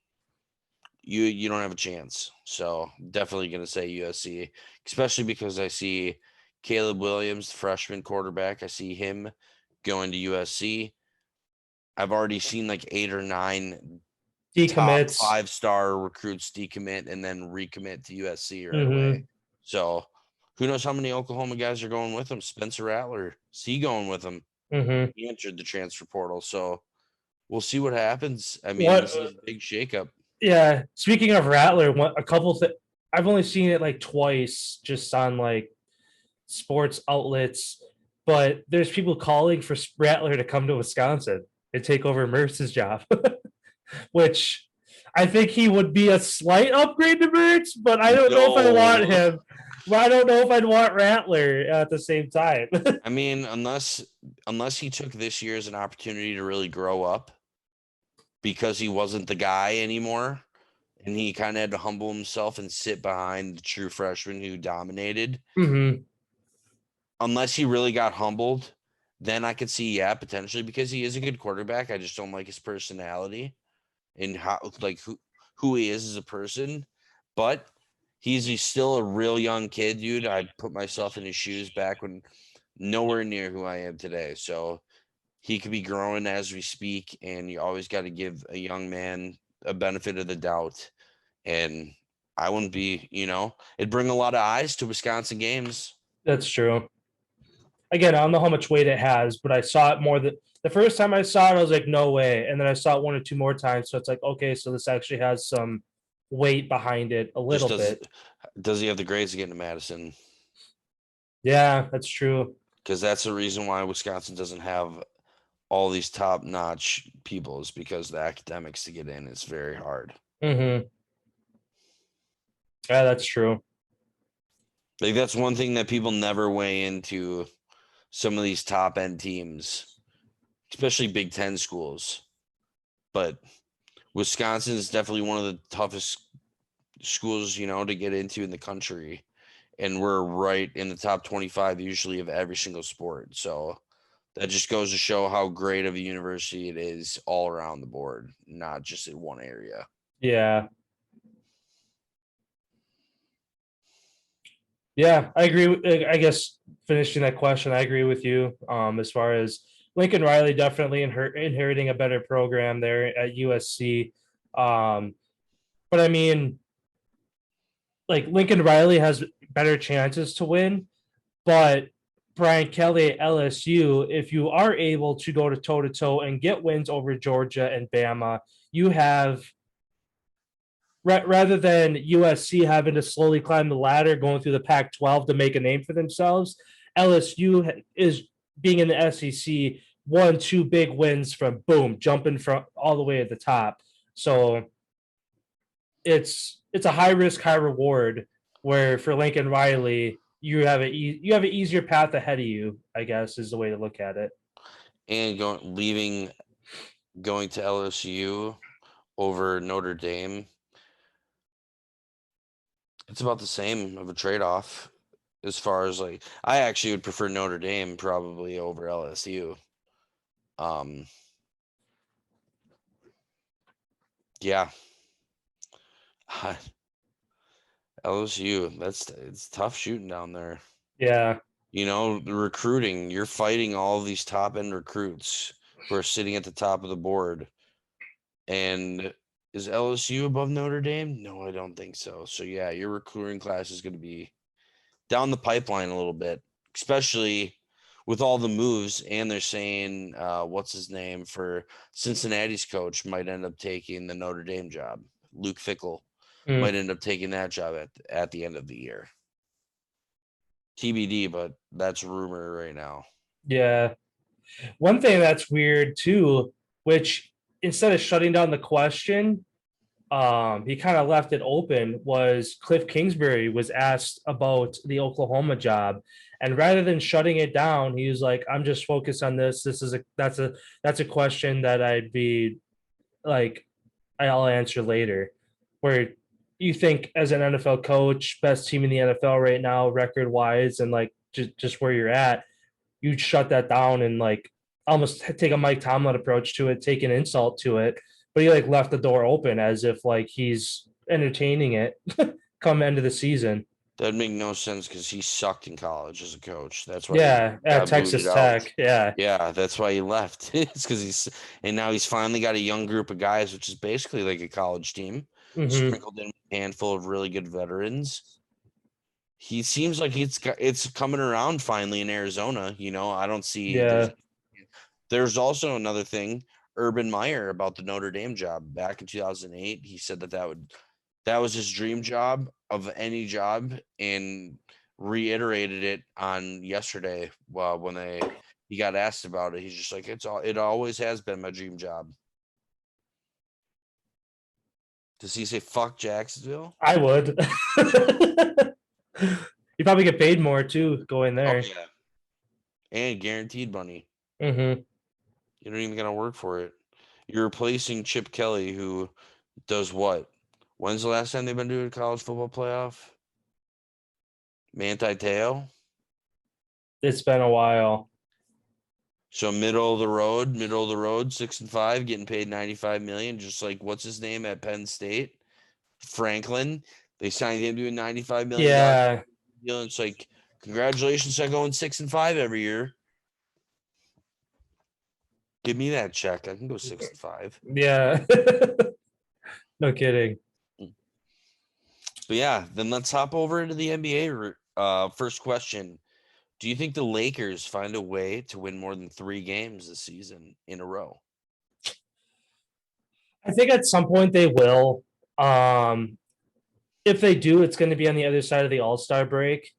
you don't have a chance. So definitely gonna say USC, especially because I see Caleb Williams, the freshman quarterback. I see him going to USC. I've already seen like 8 or 9 decommits, top 5-star recruits decommit and then recommit to USC right away. So who knows how many Oklahoma guys are going with him? Spencer Rattler, is he going with him? He entered the transfer portal, so we'll see what happens. I mean, this is a big shakeup. Yeah. Speaking of Rattler, I've only seen it like twice, just on like sports outlets. But there's people calling for Rattler to come to Wisconsin and take over Mertz's job, which I think he would be a slight upgrade to Mertz, but I don't know if I want him. I don't know if I'd want Rattler at the same time. I mean, unless he took this year as an opportunity to really grow up because he wasn't the guy anymore and he kind of had to humble himself and sit behind the true freshman who dominated. Unless he really got humbled, then I could see, yeah, potentially, because he is a good quarterback. I just don't like his personality and how, like, who he is as a person. But he's still a real young kid, dude. I put myself in his shoes back when nowhere near who I am today. So he could be growing as we speak, and you always got to give a young man a benefit of the doubt. And I wouldn't be, it'd bring a lot of eyes to Wisconsin games. That's true. Again, I don't know how much weight it has, but I saw it more than the first time I saw it, I was like, no way. And then I saw it 1 or 2 more times. So it's like, okay, so this actually has some weight behind it a little bit. Does he have the grades to get into Madison? Yeah, that's true. Because that's the reason why Wisconsin doesn't have all these top-notch people, is because the academics to get in is very hard. Yeah, that's true. Like, that's one thing that people never weigh into some of these top-end teams, especially Big Ten schools. But Wisconsin is definitely one of the toughest schools, to get into in the country. And we're right in the top 25 usually of every single sport. So that just goes to show how great of a university it is all around the board, not just in one area. Yeah. Yeah, I agree. I guess finishing that question, I agree with you. As far as Lincoln Riley, definitely inheriting a better program there at USC. But I mean, like, Lincoln Riley has better chances to win, but Brian Kelly at LSU, if you are able to go to toe-to-toe and get wins over Georgia and Bama, you have, rather than USC having to slowly climb the ladder going through the Pac-12 to make a name for themselves, LSU is, being in the SEC, 1-2 big wins from boom, jumping from all the way at the top. So it's a high risk, high reward, where for Lincoln Riley, you have an easier path ahead of you, I guess, is the way to look at it. And going to LSU over Notre Dame, it's about the same of a trade-off as far as, like, I actually would prefer Notre Dame probably over LSU. Yeah. LSU, it's tough shooting down there. Yeah. The recruiting, you're fighting all these top-end recruits who are sitting at the top of the board. And is LSU above Notre Dame? No, I don't think so. So, yeah, your recruiting class is going to be down the pipeline a little bit, especially with all the moves. And they're saying, what's his name for Cincinnati's coach might end up taking the Notre Dame job. Luke Fickell might end up taking that job at the end of the year. TBD, but that's rumor right now. Yeah. One thing that's weird too which instead of shutting down the question, he kind of left it open. Was Cliff Kingsbury was asked about the Oklahoma job, and rather than shutting it down, he was like, "I'm just focused on this. That's a question that I'd be like, I'll answer later." Where you think as an NFL coach, best team in the NFL right now, record wise, and like just where you're at, you'd shut that down and like almost take a Mike Tomlin approach to it, take an insult to it. But he like left the door open as if like he's entertaining it come end of the season. That'd make no sense because he sucked in college as a coach. That's why Yeah, he at got Texas booted out. Tech. Yeah. Yeah, that's why he left. It's because now he's finally got a young group of guys, which is basically like a college team, sprinkled in a handful of really good veterans. He seems like it's coming around finally in Arizona. I don't see. Yeah. There's also another thing, Urban Meyer, about the Notre Dame job back in 2008. He said that was his dream job of any job, and reiterated it on yesterday. When he got asked about it, he's just like, it always has been my dream job. Does he say fuck Jacksonville? I would. You probably get paid more too going there. Oh, yeah. And guaranteed money. Mm-hmm. You don't even gotta work for it. You're replacing Chip Kelly, who does what? When's the last time they've been doing a college football playoff? Manti Te'o? It's been a while. So middle of the road, 6-5, getting paid $95 million, just like what's his name at Penn State? Franklin. They signed him to a $95 million Yeah. deal. It's like, congratulations on going 6-5 every year. Give me that check. I can go 6-5. Yeah. No kidding. But yeah, then let's hop over into the NBA. First question. Do you think the Lakers find a way to win more than 3 games this season in a row? I think at some point they will. If they do, it's going to be on the other side of the All-Star break.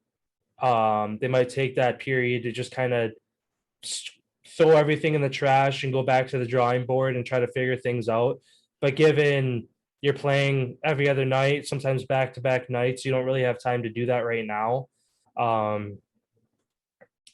They might take that period to just kind of throw everything in the trash and go back to the drawing board and try to figure things out. But given you're playing every other night, sometimes back-to-back nights, you don't really have time to do that right now.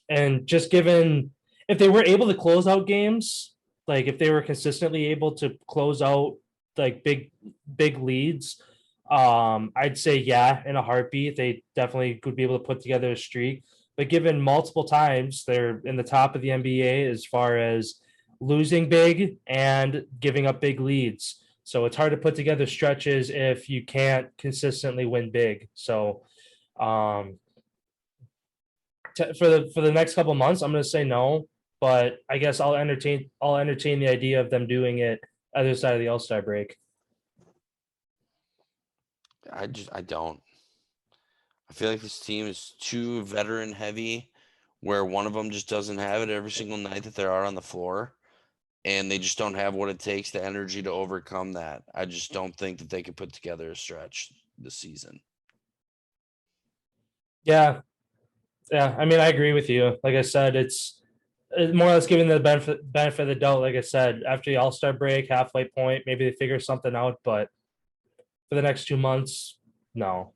And just given if they were able to close out games, like if they were consistently able to close out like big leads, I'd say yeah, in a heartbeat, they definitely could be able to put together a streak. But given multiple times they're in the top of the NBA as far as losing big and giving up big leads. So it's hard to put together stretches if you can't consistently win big. So for the next couple of months, I'm going to say no, but I guess I'll entertain the idea of them doing it other side of the All-Star break. I don't. I feel like this team is too veteran heavy, where one of them just doesn't have it every single night that they're out on the floor, and they just don't have what it takes, the energy to overcome that. I just don't think that they could put together a stretch this season. Yeah. I mean, I agree with you. Like I said, it's more or less giving the benefit of the doubt. Like I said, after the All-Star break, halfway point, maybe they figure something out. But for the next 2 months, no.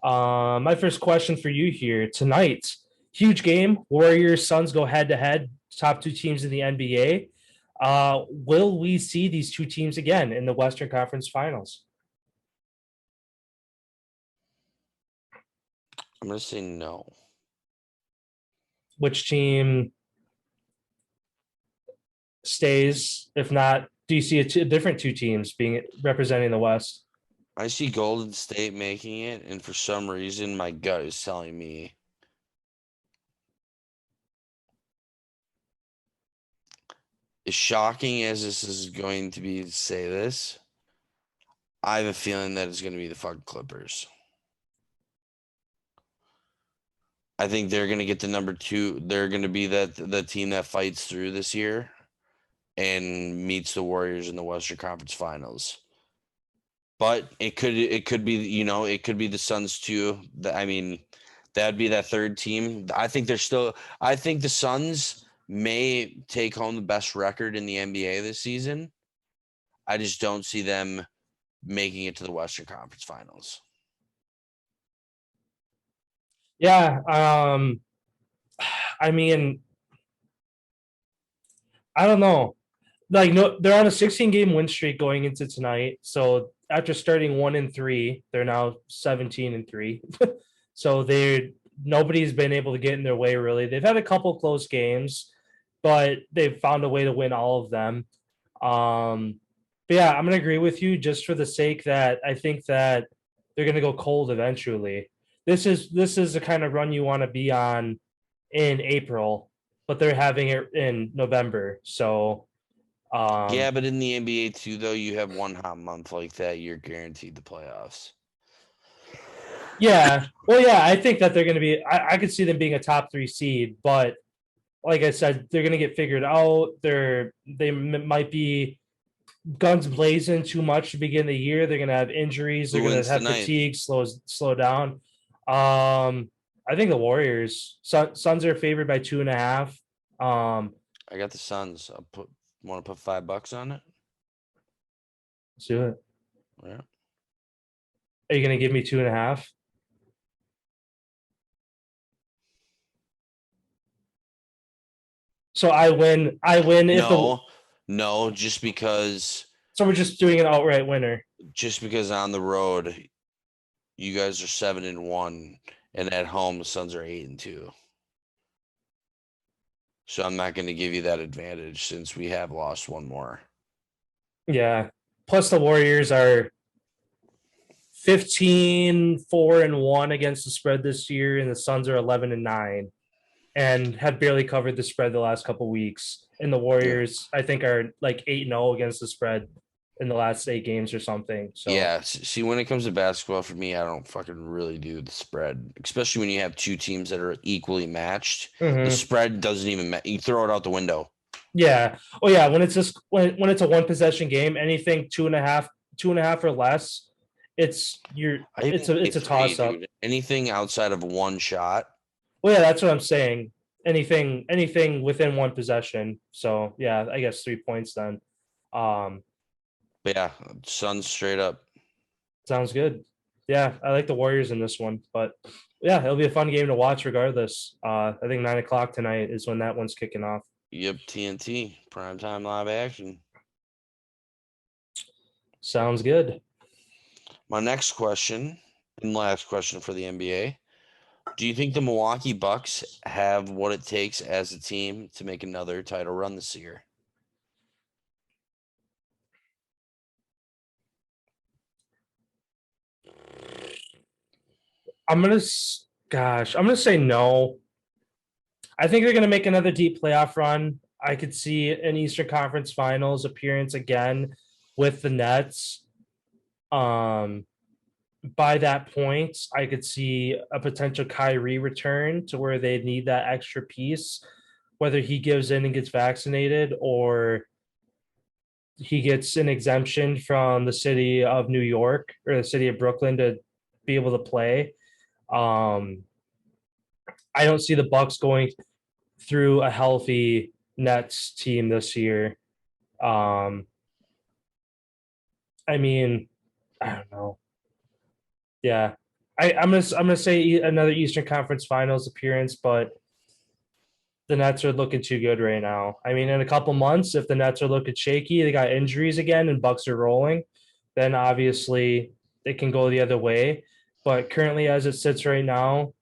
My first question for you here tonight: huge game. Warriors, Suns go head-to-head. Top 2 teams in the NBA. Will we see these 2 teams again in the Western Conference Finals? I'm going to say no. Which team stays? If not, do you see a different 2 teams being representing the West? I see Golden State making it, and for some reason, my gut is telling me as shocking as this is going to be to say this, I have a feeling that it's going to be the fucking Clippers. I think they're going to get the number 2. They're going to be the team that fights through this year and meets the Warriors in the Western Conference Finals. But it could be, it could be the Suns too. I mean, that'd be that third team. I think the Suns may take home the best record in the NBA this season. I just don't see them making it to the Western Conference Finals. Yeah. I mean, I don't know. Like, no, they're on a 16-game win streak going into tonight. So after starting 1-3, they're now 17-3. So nobody's been able to get in their way, really. They've had a couple close games, but they've found a way to win all of them. But yeah, I'm gonna agree with you just for the sake that I think that they're gonna go cold eventually. This is the kind of run you want to be on in April, but they're having it in November. So yeah, but in the NBA too, though, you have one hot month like that, you're guaranteed the playoffs. Yeah. Well, yeah, I think that they're going to be, I could see them being a top 3 seed, but like I said, they're going to get figured out. They might be guns blazing too much to begin the year. They're going to have injuries. They're going to have fatigue, slow down. I think the Warriors, Suns are favored by 2.5. I got the Suns. Want to put $5 on it? Let's do it. Yeah. Are you going to give me 2.5? So I win. No, just because. So we're just doing an outright winner. Just because on the road, you guys are 7-1, and at home the Suns are 8-2. So I'm not going to give you that advantage since we have lost one more. Yeah. Plus the Warriors are 15-4-1 against the spread this year, and the Suns are 11-9, and have barely covered the spread the last couple weeks. And the Warriors, I think, are like 8-0 against the spread in the last 8 games or something. So yeah, see, when it comes to basketball, for me, I don't fucking really do the spread, especially when you have 2 teams that are equally matched. Mm-hmm. The spread doesn't even matter. You throw it out the window. Yeah. Oh yeah. When it's just when it's a 1 possession game, anything 2.5 or less, it's a toss up. Anything outside of 1 shot. Well, yeah, that's what I'm saying. Anything within 1 possession. So yeah, I guess 3 points then. But yeah, Suns straight up. Sounds good. Yeah, I like the Warriors in this one, but yeah, it'll be a fun game to watch regardless. I think 9:00 tonight is when that one's kicking off. Yep, TNT, primetime live action. Sounds good. My next question and last question for the NBA. Do you think the Milwaukee Bucks have what it takes as a team to make another title run this year? I'm gonna say no. I think they're gonna make another deep playoff run. I could see an Eastern Conference Finals appearance again with the Nets. By that point, I could see a potential Kyrie return to where they need that extra piece, whether he gives in and gets vaccinated or he gets an exemption from the city of New York or the city of Brooklyn to be able to play. I don't see the Bucks going through a healthy Nets team this year. I mean, I don't know. Yeah, I'm gonna say another Eastern Conference Finals appearance, but the Nets are looking too good right now. I mean, in a couple months, if the Nets are looking shaky, they got injuries again, and Bucks are rolling, then obviously it can go the other way. But currently, as it sits right now,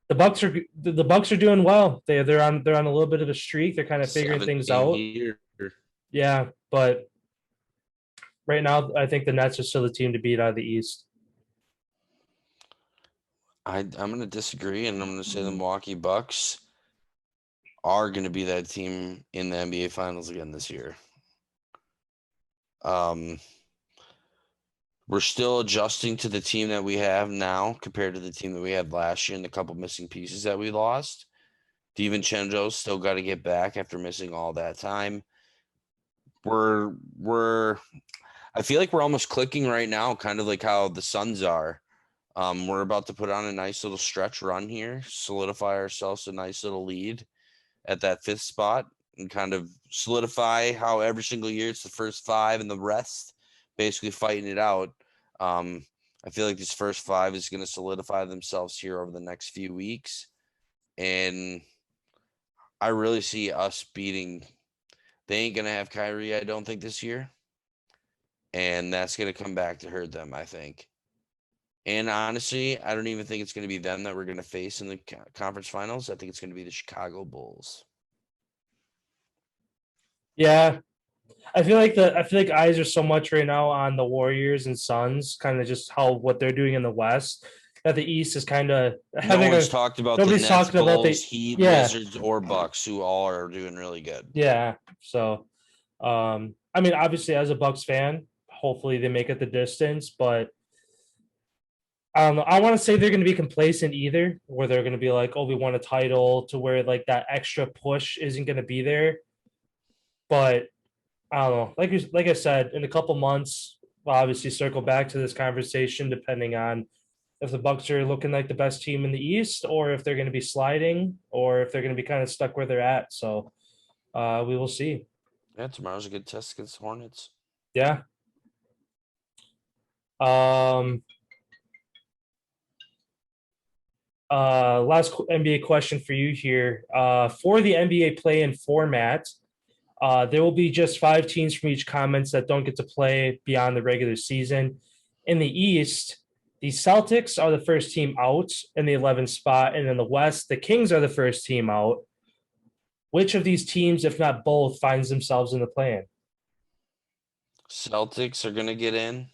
the Bucks are doing well. They're on a little bit of a streak. They're kind of figuring things out. Yeah, but right now, I think the Nets are still the team to beat out of the East. I'm going to disagree, and I'm going to say the Milwaukee Bucks are going to be that team in the NBA Finals again this year. We're still adjusting to the team that we have now compared to the team that we had last year and the couple missing pieces that we lost. DiVincenzo's still got to get back after missing all that time. I feel like we're almost clicking right now, kind of like how the Suns are. We're about to put on a nice little stretch run here, solidify ourselves a nice little lead. at that 5th spot and kind of solidify how every single year it's the first 5 and the rest basically fighting it out. I feel like this first 5 is going to solidify themselves here over the next few weeks. And I really see us beating. They ain't going to have Kyrie, I don't think, this year. And that's going to come back to hurt them, I think. And honestly, I don't even think it's going to be them that we're going to face in the conference finals. I think it's going to be the Chicago Bulls. Yeah. I feel like eyes are so much right now on the Warriors and Suns, kind of just what they're doing in the West. That the East is kind of having nobody's talked about the Nets, Bulls, Heat, Wizards, or Bucks, who all are doing really good. Yeah. So, I mean, obviously, as a Bucks fan, hopefully they make it the distance, but I don't know. I want to say they're going to be complacent either, where they're going to be like, "Oh, we won a title," to where like that extra push isn't going to be there. But I don't know. Like I said, in a couple months, we'll obviously circle back to this conversation, depending on if the Bucks are looking like the best team in the East, or if they're going to be sliding, or if they're going to be kind of stuck where they're at. So we will see. Yeah, tomorrow's a good test against the Hornets. Yeah. Last NBA question for you here. For the NBA play-in format, there will be just 5 teams from each conference that don't get to play beyond the regular season. In the East, the Celtics are the first team out in the 11th spot, and in the West, the Kings are the first team out. Which of these teams, if not both, finds themselves in the play-in? Celtics are going to get in.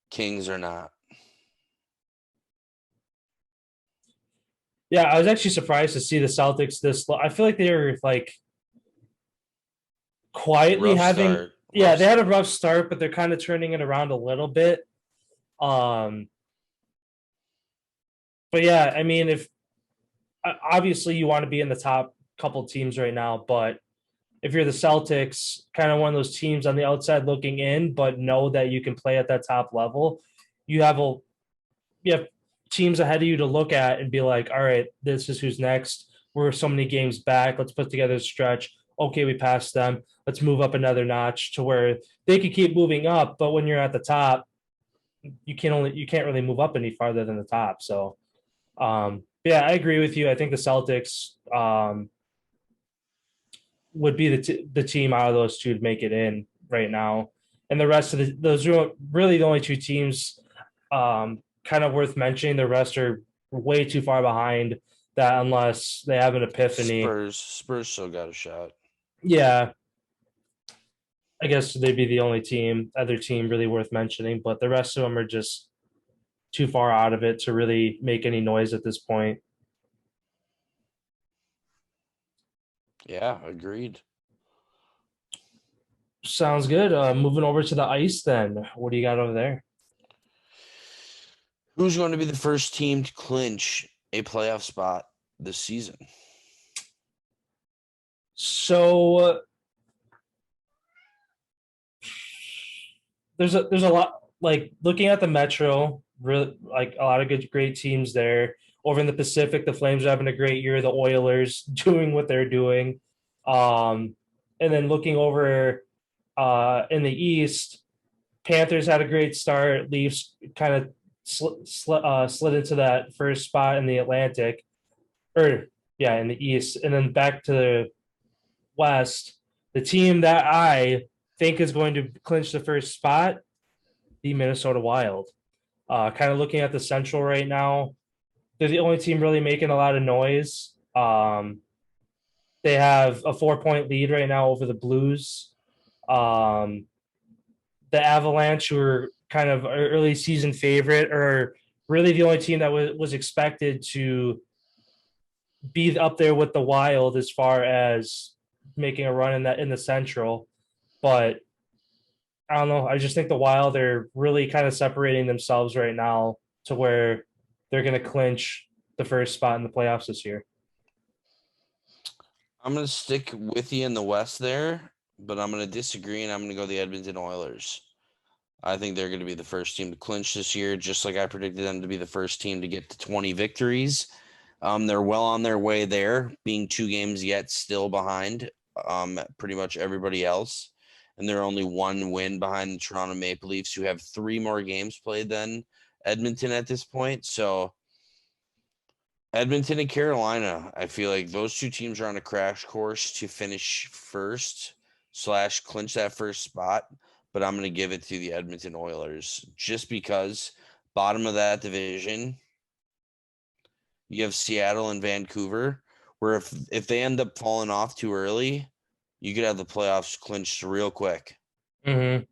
Kings are not. Yeah, I was actually surprised to see the Celtics this low. I feel like they were like quietly having they had a rough start, but they're kind of turning it around a little bit. But yeah, I mean, if obviously you want to be in the top couple teams right now, but if you're the Celtics, kind of one of those teams on the outside looking in, but know that you can play at that top level, you have teams ahead of you to look at and be like, all right, this is who's next. We're so many games back. Let's put together a stretch. Okay, we passed them. Let's move up another notch to where they could keep moving up. But when you're at the top, you can't really move up any farther than the top. So, yeah, I agree with you. I think the Celtics would be the team out of those two to make it in right now. And the rest of those are really the only 2 teams kind of worth mentioning. The rest are way too far behind that unless they have an epiphany. Spurs still got a shot. Yeah. I guess they'd be the only other team really worth mentioning, but the rest of them are just too far out of it to really make any noise at this point. Yeah, agreed. Sounds good. Moving over to the ice then. What do you got over there? Who's going to be the first team to clinch a playoff spot this season? So there's a lot, like looking at the Metro, really like a lot of great teams there. Over in the Pacific, the Flames are having a great year. The Oilers doing what they're doing. And then looking over in the East, Panthers had a great start. Leafs kind of slid into that first spot in the Atlantic, in the East. And then back to the West, the team that I think is going to clinch the first spot, the Minnesota Wild. Kind of looking at the Central right now, they're the only team really making a lot of noise. They have a 4-point lead right now over the Blues. The Avalanche, who are kind of an early season favorite, are really the only team that was expected to be up there with the Wild as far as making a run in the Central. But I don't know. I just think the Wild are really kind of separating themselves right now to where they're going to clinch the first spot in the playoffs this year. I'm going to stick with you in the West there, but I'm going to disagree, and I'm going to go the Edmonton Oilers. I think they're going to be the first team to clinch this year, just like I predicted them to be the first team to get to 20 victories. They're well on their way there, being 2 games yet still behind pretty much everybody else. And they're only 1 win behind the Toronto Maple Leafs, who have 3 more games played than Edmonton at this point. So Edmonton and Carolina, I feel like those 2 teams are on a crash course to finish first / clinch that first spot. But I'm going to give it to the Edmonton Oilers just because bottom of that division, you have Seattle and Vancouver, where if they end up falling off too early, you could have the playoffs clinched real quick. Mm-hmm.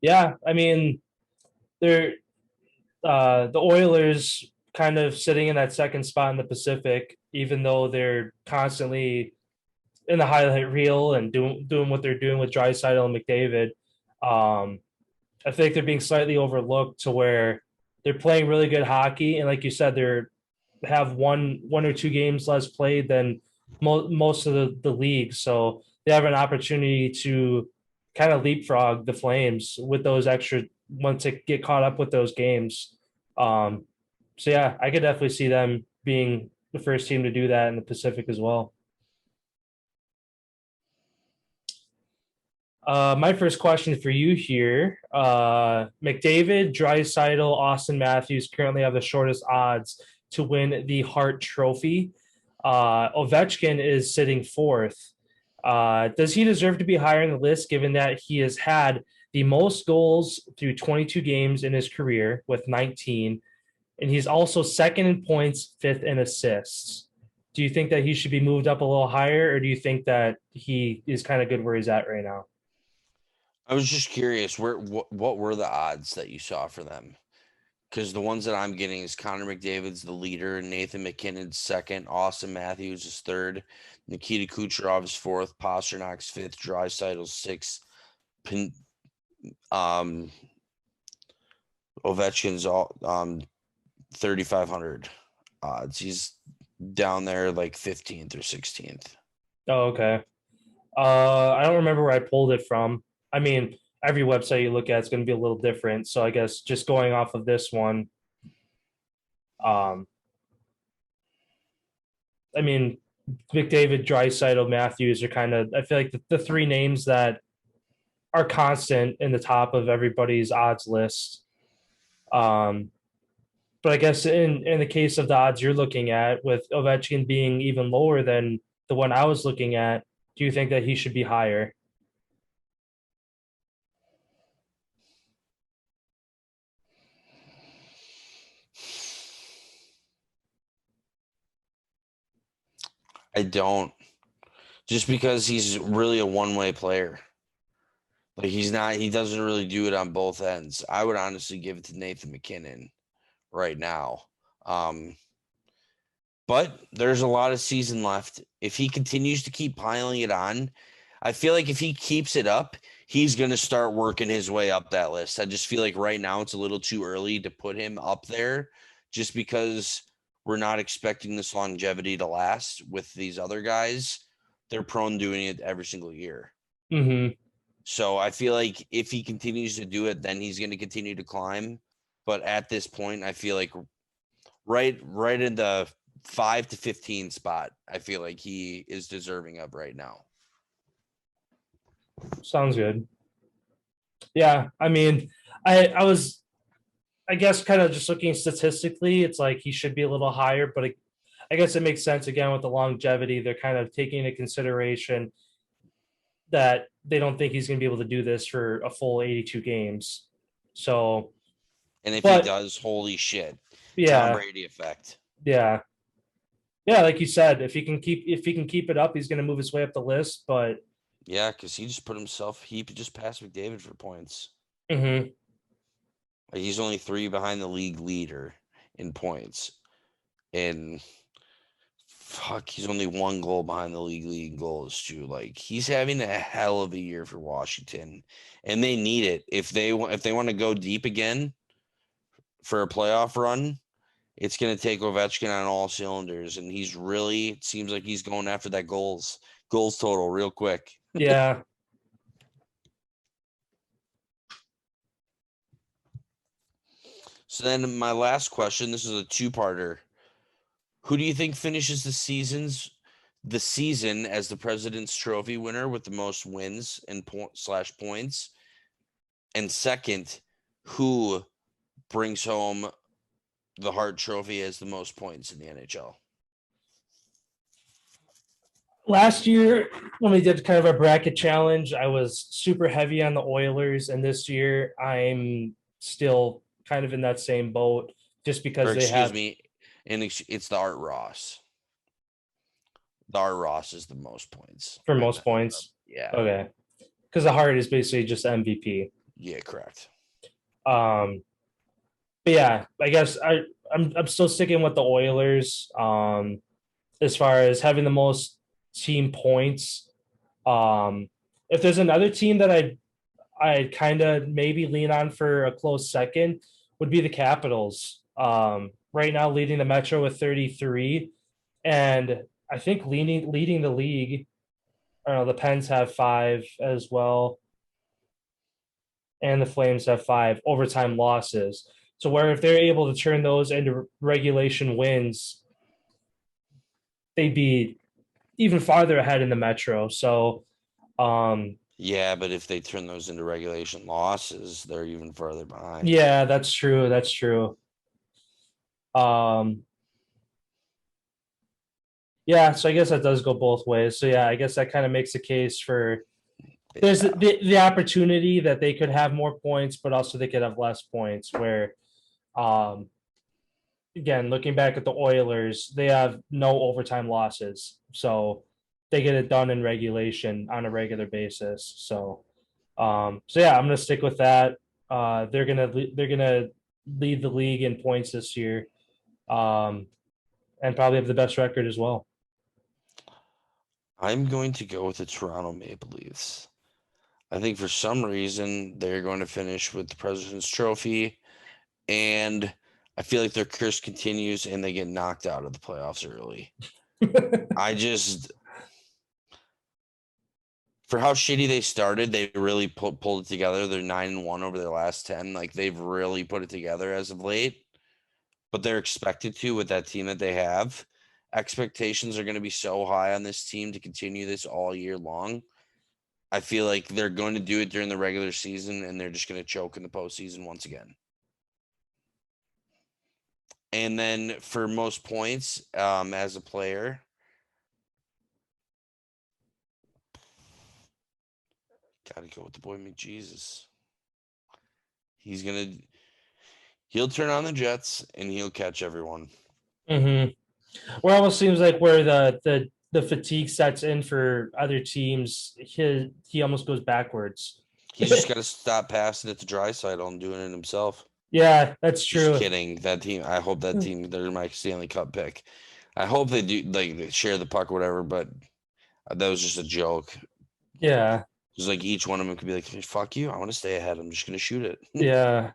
Yeah, I mean, they're the Oilers kind of sitting in that second spot in the Pacific, even though they're constantly in the highlight reel and doing what they're doing with Draisaitl and McDavid. I think they're being slightly overlooked to where they're playing really good hockey, and like you said, they're have one or 2 games less played than most of the league, so they have an opportunity to kind of leapfrog the Flames with those extra once they get caught up with those games. So yeah, I could definitely see them being the first team to do that in the Pacific as well. My first question for you here: McDavid, Draisaitl, Austin Matthews currently have the shortest odds to win the Hart Trophy. Ovechkin is sitting 4th. Does he deserve to be higher in the list, given that he has had the most goals through 22 games in his career with 19, and he's also 2nd in points, 5th in assists? Do you think that he should be moved up a little higher, or do you think that he is kind of good where he's at right now? I was just curious, what were the odds that you saw for them? Because the ones that I'm getting is Connor McDavid's the leader, Nathan McKinnon's 2nd, Austin Matthews is 3rd, Nikita Kucherov is 4th, Pasternak's 5th, Draisaitl's 6th, Ovechkin's 3,500 odds. He's down there like 15th or 16th. Oh, okay. I don't remember where I pulled it from. I mean, every website you look at is going to be a little different. So I guess just going off of this one, I mean, McDavid, Draisaitl, Matthews are kind of, I feel like the 3 names that are constant in the top of everybody's odds list. But I guess in the case of the odds you're looking at, with Ovechkin being even lower than the one I was looking at, do you think that he should be higher? I don't. Just because he's really a one-way player. Like he doesn't really do it on both ends. I would honestly give it to Nathan McKinnon right now. But there's a lot of season left. If he continues to keep piling it on, I feel like if he keeps it up, he's going to start working his way up that list. I just feel like right now it's a little too early to put him up there just because we're not expecting this longevity to last with these other guys. They're prone to doing it every single year. Mm-hmm. So I feel like if he continues to do it, then he's going to continue to climb. But at this point, I feel like right in the 5 to 15 spot, I feel like he is deserving of right now. Sounds good. Yeah, I mean, I was, I guess, kind of just looking statistically, it's like he should be a little higher, but I guess it makes sense again with the longevity. They're kind of taking into consideration that they don't think he's going to be able to do this for a full 82 games. So, and if he does, holy shit, yeah, Tom Brady effect. Yeah, like you said, if he can keep it up, he's going to move his way up the list. But yeah, because he just passed McDavid for points. Mm-hmm. Like he's only 3 behind the league leader in points, and he's only 1 goal behind the league goals too. Like he's having a hell of a year for Washington, and they need it if they want to go deep again for a playoff run. It's going to take Ovechkin on all cylinders, and it seems like he's going after that goals total real quick. Yeah. So then my last question, this is a two-parter. Who do you think finishes the season as the President's Trophy winner with the most wins and points? And second, who brings home the Hart Trophy as the most points in the NHL? Last year, when we did kind of a bracket challenge, I was super heavy on the Oilers, and this year I'm still kind of in that same boat, just because they have. And it's the Art Ross. The Art Ross is the most points. For most points? Yeah. Okay. Because the Hart is basically just MVP. Yeah, correct. But yeah, I guess I'm still sticking with the Oilers. As far as having the most team points. If there's another team that I kind of maybe lean on for a close second, would be the Capitals. Right now leading the Metro with 33, and I think leading the league. I don't know, the Pens have 5 as well, and the Flames have 5 overtime losses. So where if they're able to turn those into regulation wins, they'd be even farther ahead in the Metro. So yeah, but if they turn those into regulation losses, they're even further behind. Yeah, that's true. That's true. Yeah, so I guess that does go both ways. So yeah, I guess that kind of makes a case for there's the opportunity that they could have more points, but also they could have less points. Where, again, looking back at the Oilers, they have no overtime losses, so they get it done in regulation on a regular basis. So yeah, I'm gonna stick with that. They're gonna lead the league in points this year, and probably have the best record as well. I'm going to go with the Toronto Maple Leafs. I think for some reason they're going to finish with the President's Trophy, and I feel like their curse continues and they get knocked out of the playoffs early. For how shitty they started, they really pulled it together. They're 9-1 over their last 10. Like, they've really put it together as of late, but they're expected to with that team that they have. Expectations are going to be so high on this team to continue this all year long. I feel like they're going to do it during the regular season, and they're just going to choke in the postseason once again. And then for most points, as a player, gotta go with the boy McJesus. He'll turn on the Jets and he'll catch everyone. Mm-hmm. Where it almost seems like where the fatigue sets in for other teams, he almost goes backwards. He's just got to stop passing it to Draisaitl and doing it himself. Yeah, that's true. Just kidding. That team, I hope that team, they're my Stanley Cup pick. I hope they do, like, they share the puck or whatever, but that was just a joke. Yeah. Just like each one of them could be like, fuck you, I want to stay ahead. I'm just going to shoot it. Yeah.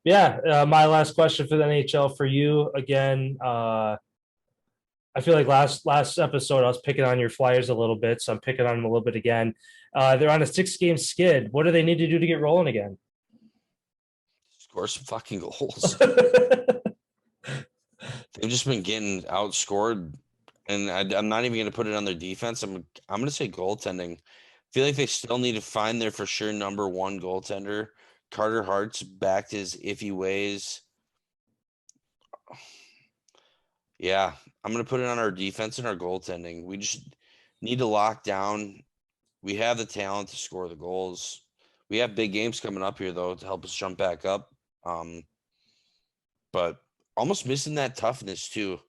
Yeah. My last question for the NHL for you again. I feel like last episode I was picking on your Flyers a little bit, so I'm picking on them a little bit again. They're on a 6-game skid. What do they need to do to get rolling again? Score some fucking goals. They've just been getting outscored, and I'm not even going to put it on their defense. I'm going to say goaltending. I feel like they still need to find their for sure number one goaltender. Carter Hart's back to his iffy ways. Yeah, I'm going to put it on our defense and our goaltending. We just need to lock down. We have the talent to score the goals. We have big games coming up here, though, to help us jump back up. But almost missing that toughness, too.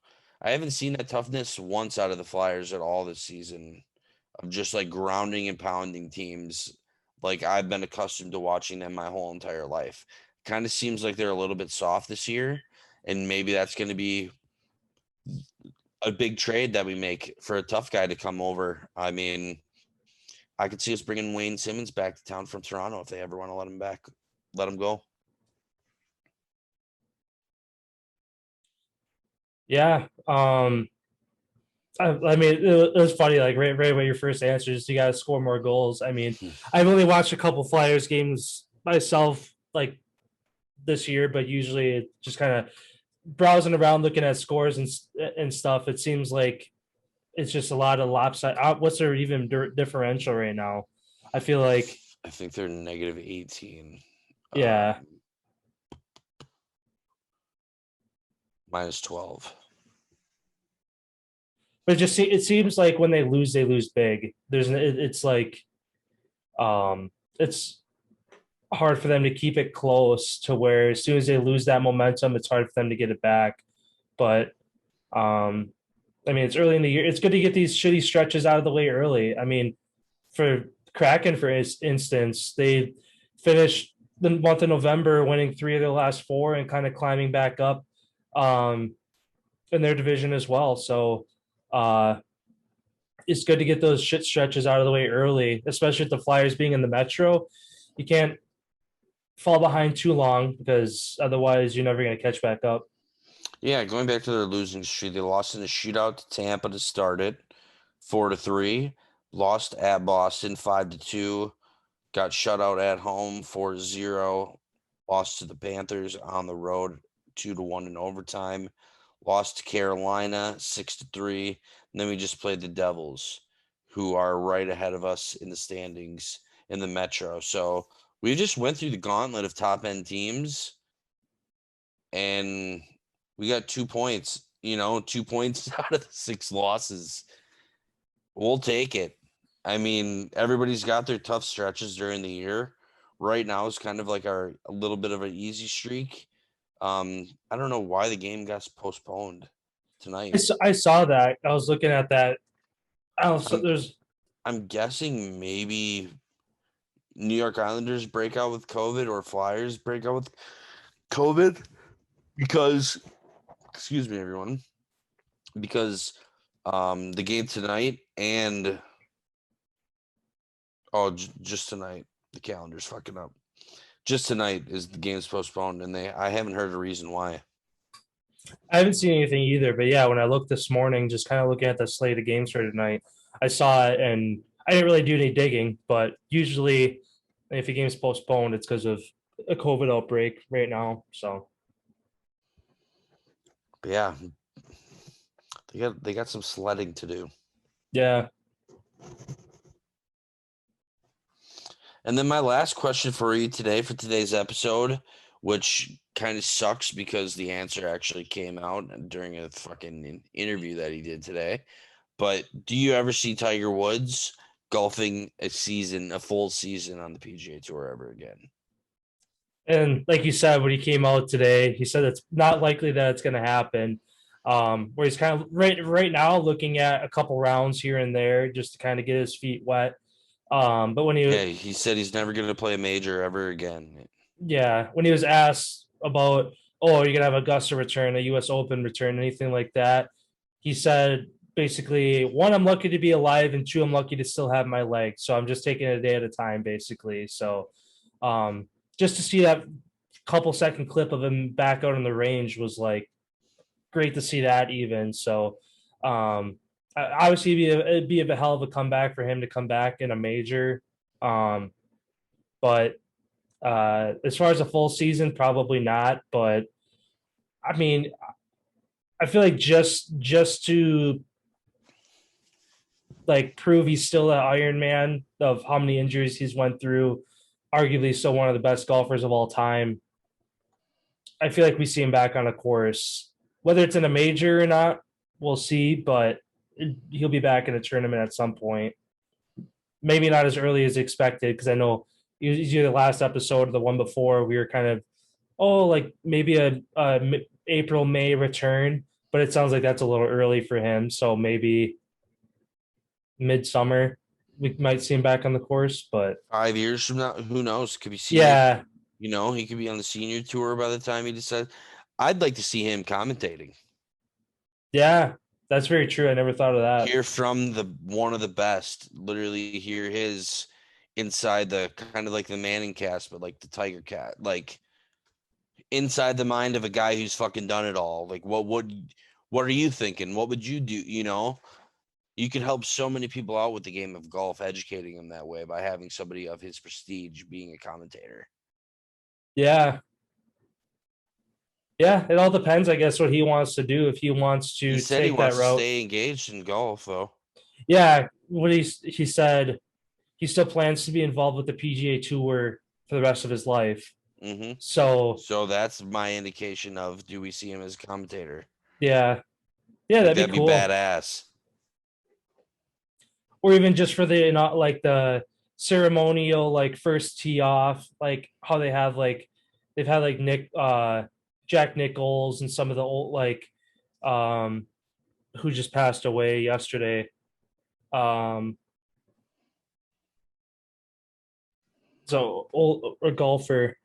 I haven't seen that toughness once out of the Flyers at all this season, of just like grounding and pounding teams like I've been accustomed to watching them my whole entire life. Kind of seems like they're a little bit soft this year, and maybe that's going to be a big trade that we make for a tough guy to come over. I mean, I could see us bringing Wayne Simmons back to town from Toronto if they ever want to let him go. Yeah. I mean, it was funny. Like right away, your first answer is you got to score more goals. I mean, I've only watched a couple Flyers games myself, like this year, but usually it just kind of browsing around, looking at scores and stuff. It seems like it's just a lot of lopsided. What's their even differential right now? I feel like I think they're negative 18. Yeah. Minus 12. But it seems like when they lose big. It's like it's hard for them to keep it close to where as soon as they lose that momentum, it's hard for them to get it back. But I mean, it's early in the year. It's good to get these shitty stretches out of the way early. I mean, for Kraken, for instance, they finished the month of November winning 3 of their last 4 and kind of climbing back up in their division as well. So it's good to get those shit stretches out of the way early, especially with the Flyers being in the Metro. You can't fall behind too long because otherwise you're never going to catch back up. Yeah, going back to their losing streak, they lost in a shootout to Tampa to start it, 4-3. Lost at Boston 5-2. Got shut out at home 4-0. Lost to the Panthers on the road 2-1 in overtime. Lost to Carolina 6-3. And then we just played the Devils, who are right ahead of us in the standings in the Metro. So we just went through the gauntlet of top end teams, and we got 2 points, 2 points out of the 6 losses. We'll take it. I mean, everybody's got their tough stretches during the year. Right now is kind of like a little bit of an easy streak. I don't know why the game got postponed tonight. I saw that. I was looking at that. I'm guessing maybe New York Islanders break out with COVID or Flyers break out with COVID because, excuse me, everyone, because the game tonight and just tonight, the calendar's fucking up. Just tonight is the game's postponed, and I haven't heard a reason why. I haven't seen anything either, but yeah, when I looked this morning, just kind of looking at the slate of games for tonight, I saw it, and I didn't really do any digging. But usually, if a game's postponed, it's because of a COVID outbreak right now. So, but yeah, they got some sledding to do. Yeah. And then my last question for you today for today's episode, which kind of sucks because the answer actually came out during a fucking interview that he did today. But do you ever see Tiger Woods golfing a full season on the PGA Tour ever again? And like you said, when he came out today, he said it's not likely that it's going to happen. Where he's kind of right now looking at a couple rounds here and there just to kind of get his feet wet. But when he said he's never going to play a major ever again. Yeah, when he was asked about, you're going to have Augusta return, a U.S. Open return, anything like that, he said basically, 1, I'm lucky to be alive, and 2, I'm lucky to still have my leg. So I'm just taking it a day at a time, basically. So just to see that couple second clip of him back out on the range was like great to see that even. So obviously it'd be a hell of a comeback for him to come back in a major. But as far as a full season, probably not. But I mean, I feel like just to like prove he's still an Iron Man of how many injuries he's went through, arguably still one of the best golfers of all time. I feel like we see him back on a course, whether it's in a major or not, we'll see, but he'll be back in a tournament at some point. Maybe not as early as expected, because I know either the last episode or the one before, we were kind of, like maybe a April, May return, but it sounds like that's a little early for him. So maybe midsummer, we might see him back on the course, but 5 years from now, who knows? Could be yeah. He could be on the senior tour by the time he decides. I'd like to see him commentating. Yeah, that's very true. I never thought of that. Hear from one of the best. Literally hear his inside the kind of like the Manning cast, but like the Tiger cat, like inside the mind of a guy who's fucking done it all. Like what are you thinking? What would you do? You could help so many people out with the game of golf, educating them that way by having somebody of his prestige being a commentator. Yeah. Yeah, it all depends, I guess, what he wants to do. If he wants to He said he take that wants to route. stay engaged in golf, though. Yeah, what he said, he still plans to be involved with the PGA Tour for the rest of his life. Mm-hmm. So that's my indication of, do we see him as a commentator? yeah, that'd be cool. Be badass. Or even just for the like the ceremonial like first tee off, like how they have like they've had like Jack Nichols and some of the old like who just passed away yesterday. So old a golfer.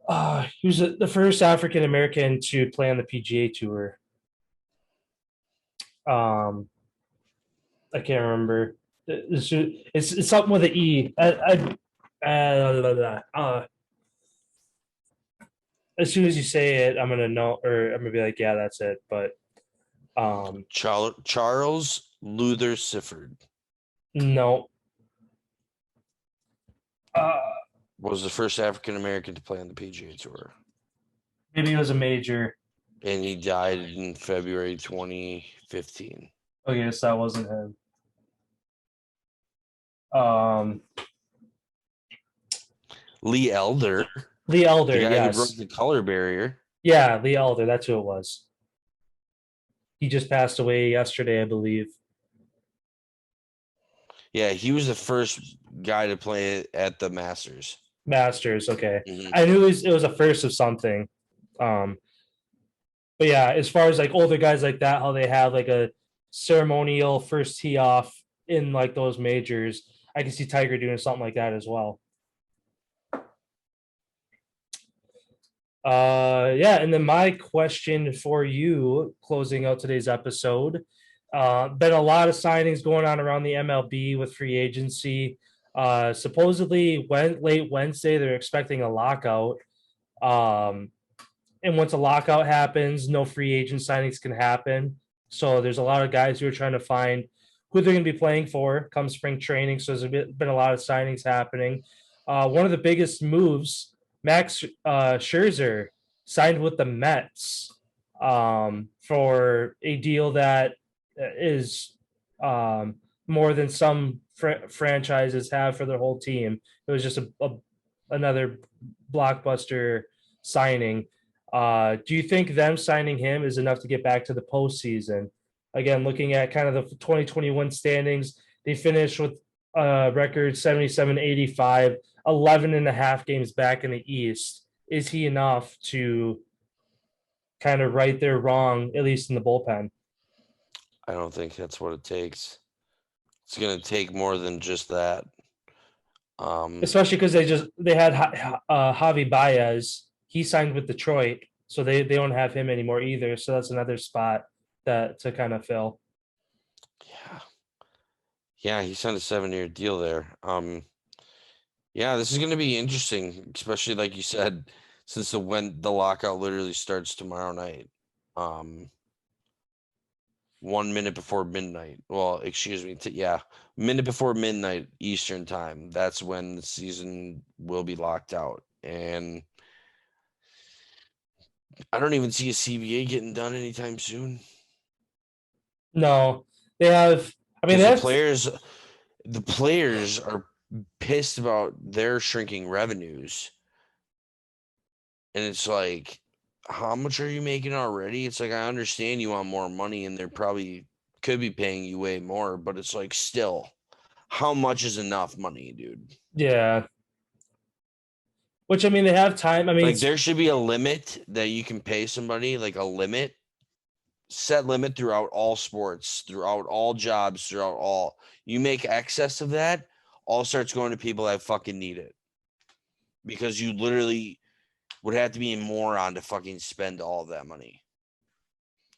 He was the first African American to play on the PGA Tour. I can't remember. It's something with an E. As soon as you say it, I'm gonna know, or I'm gonna be like, yeah, that's it. But Charles Luther Sifford. No. Was the first African American to play on the PGA Tour. Maybe it was a major. And he died in February 2015. Oh, yes, that wasn't him. Lee Elder. Lee Elder, the guy yes. who broke the color barrier. Yeah, Lee Elder, that's who it was. He just passed away yesterday, I believe. Yeah, he was the first guy to play at the Masters. Masters, okay. Mm-hmm. I knew it was a first of something. But yeah, as far as like older guys like that, how they have like a ceremonial first tee off in like those majors, I can see Tiger doing something like that as well. Yeah, and then my question for you, closing out today's episode, been a lot of signings going on around the MLB with free agency. Supposedly, late Wednesday, they're expecting a lockout. And once a lockout happens, no free agent signings can happen. So there's a lot of guys who are trying to find who they're going to be playing for come spring training. So there's been a lot of signings happening. One of the biggest moves, Max Scherzer signed with the Mets for a deal that is more than some franchises have for their whole team. It was just another blockbuster signing. Do you think them signing him is enough to get back to the postseason? Again, looking at kind of the 2021 standings, they finished with a record 77-85, 11 and a half games back in the East. Is he enough to kind of right their wrong, at least in the bullpen? I don't think that's what it takes. It's going to take more than just that. Especially because they had Javi Baez. He signed with Detroit, so they don't have him anymore either. So that's another spot to kind of fill. Yeah, he signed a 7-year deal there. Yeah, this is going to be interesting, especially like you said, since when the lockout literally starts tomorrow night. 1 minute before midnight. Well, excuse me. Minute before midnight Eastern time. That's when the season will be locked out. And I don't even see a CBA getting done anytime soon. No, they have. I mean, the players are pissed about their shrinking revenues, and it's like, how much are you making already? It's like, I understand you want more money, and they're probably could be paying you way more, but it's like, still, how much is enough money, dude? Yeah. Which, I mean, they have time. I mean, like, there should be a limit that you can pay somebody, like a set limit throughout all sports, throughout all jobs, you make excess of that, all starts going to people that fucking need it. Because you literally would have to be a moron to fucking spend all of that money.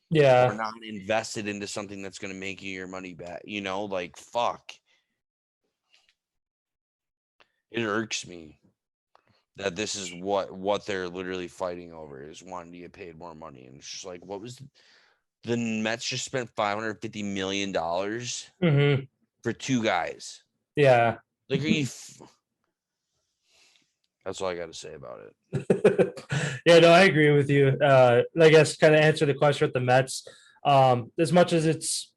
Yeah. Or not invested into something that's going to make you your money back. Like, fuck. It irks me that this is what they're literally fighting over, is wanting to get paid more money. And it's just like, The Mets just spent $550 million for two guys. Yeah. Like, are you? That's all I got to say about it. Yeah, no, I agree with you. I guess kind of answer the question with the Mets. As much as it's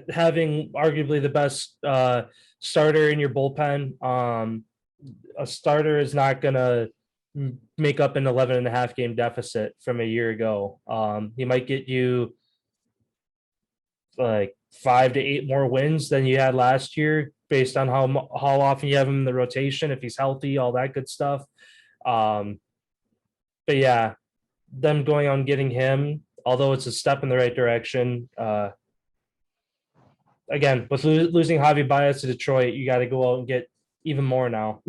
having arguably the best starter in your bullpen, a starter is not going to make up an 11.5 game deficit from a year ago. He might get you like 5 to 8 more wins than you had last year, based on how often you have him in the rotation, if he's healthy, all that good stuff. But yeah, them going on getting him, although it's a step in the right direction. Again, with losing Javi Baez to Detroit, you got to go out and get even more now.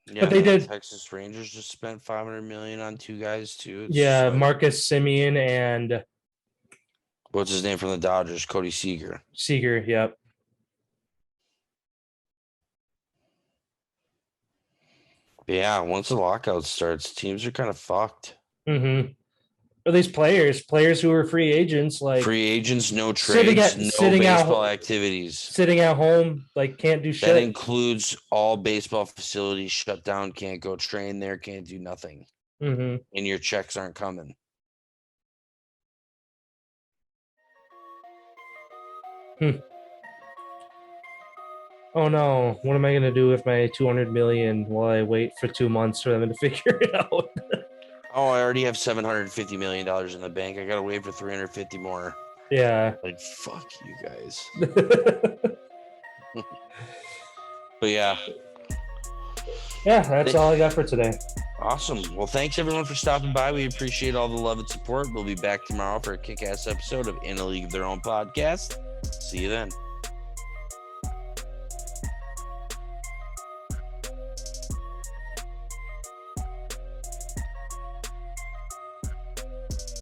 Yeah, but they did. Texas Rangers just spent $500 million on two guys too. Yeah, Marcus Semien and what's his name from the Dodgers? Cody Seager. Seager, yep. But yeah, once the lockout starts, teams are kind of fucked. Mm-hmm. Or these players who are free agents, like free agents, no trades, no baseball activities. Sitting at home, like can't do shit. That includes all baseball facilities shut down, can't go train there, can't do nothing. Mm-hmm. And your checks aren't coming. Oh no, what am I gonna do with my $200 million while I wait for 2 months for them to figure it out? Oh, I already have $750 million in the bank. I gotta wait for 350 more. Yeah. Like, fuck you guys. But yeah. Yeah, that's all I got for today. Awesome. Well, thanks everyone for stopping by. We appreciate all the love and support. We'll be back tomorrow for a kick-ass episode of In a League of Their Own podcast. See you then.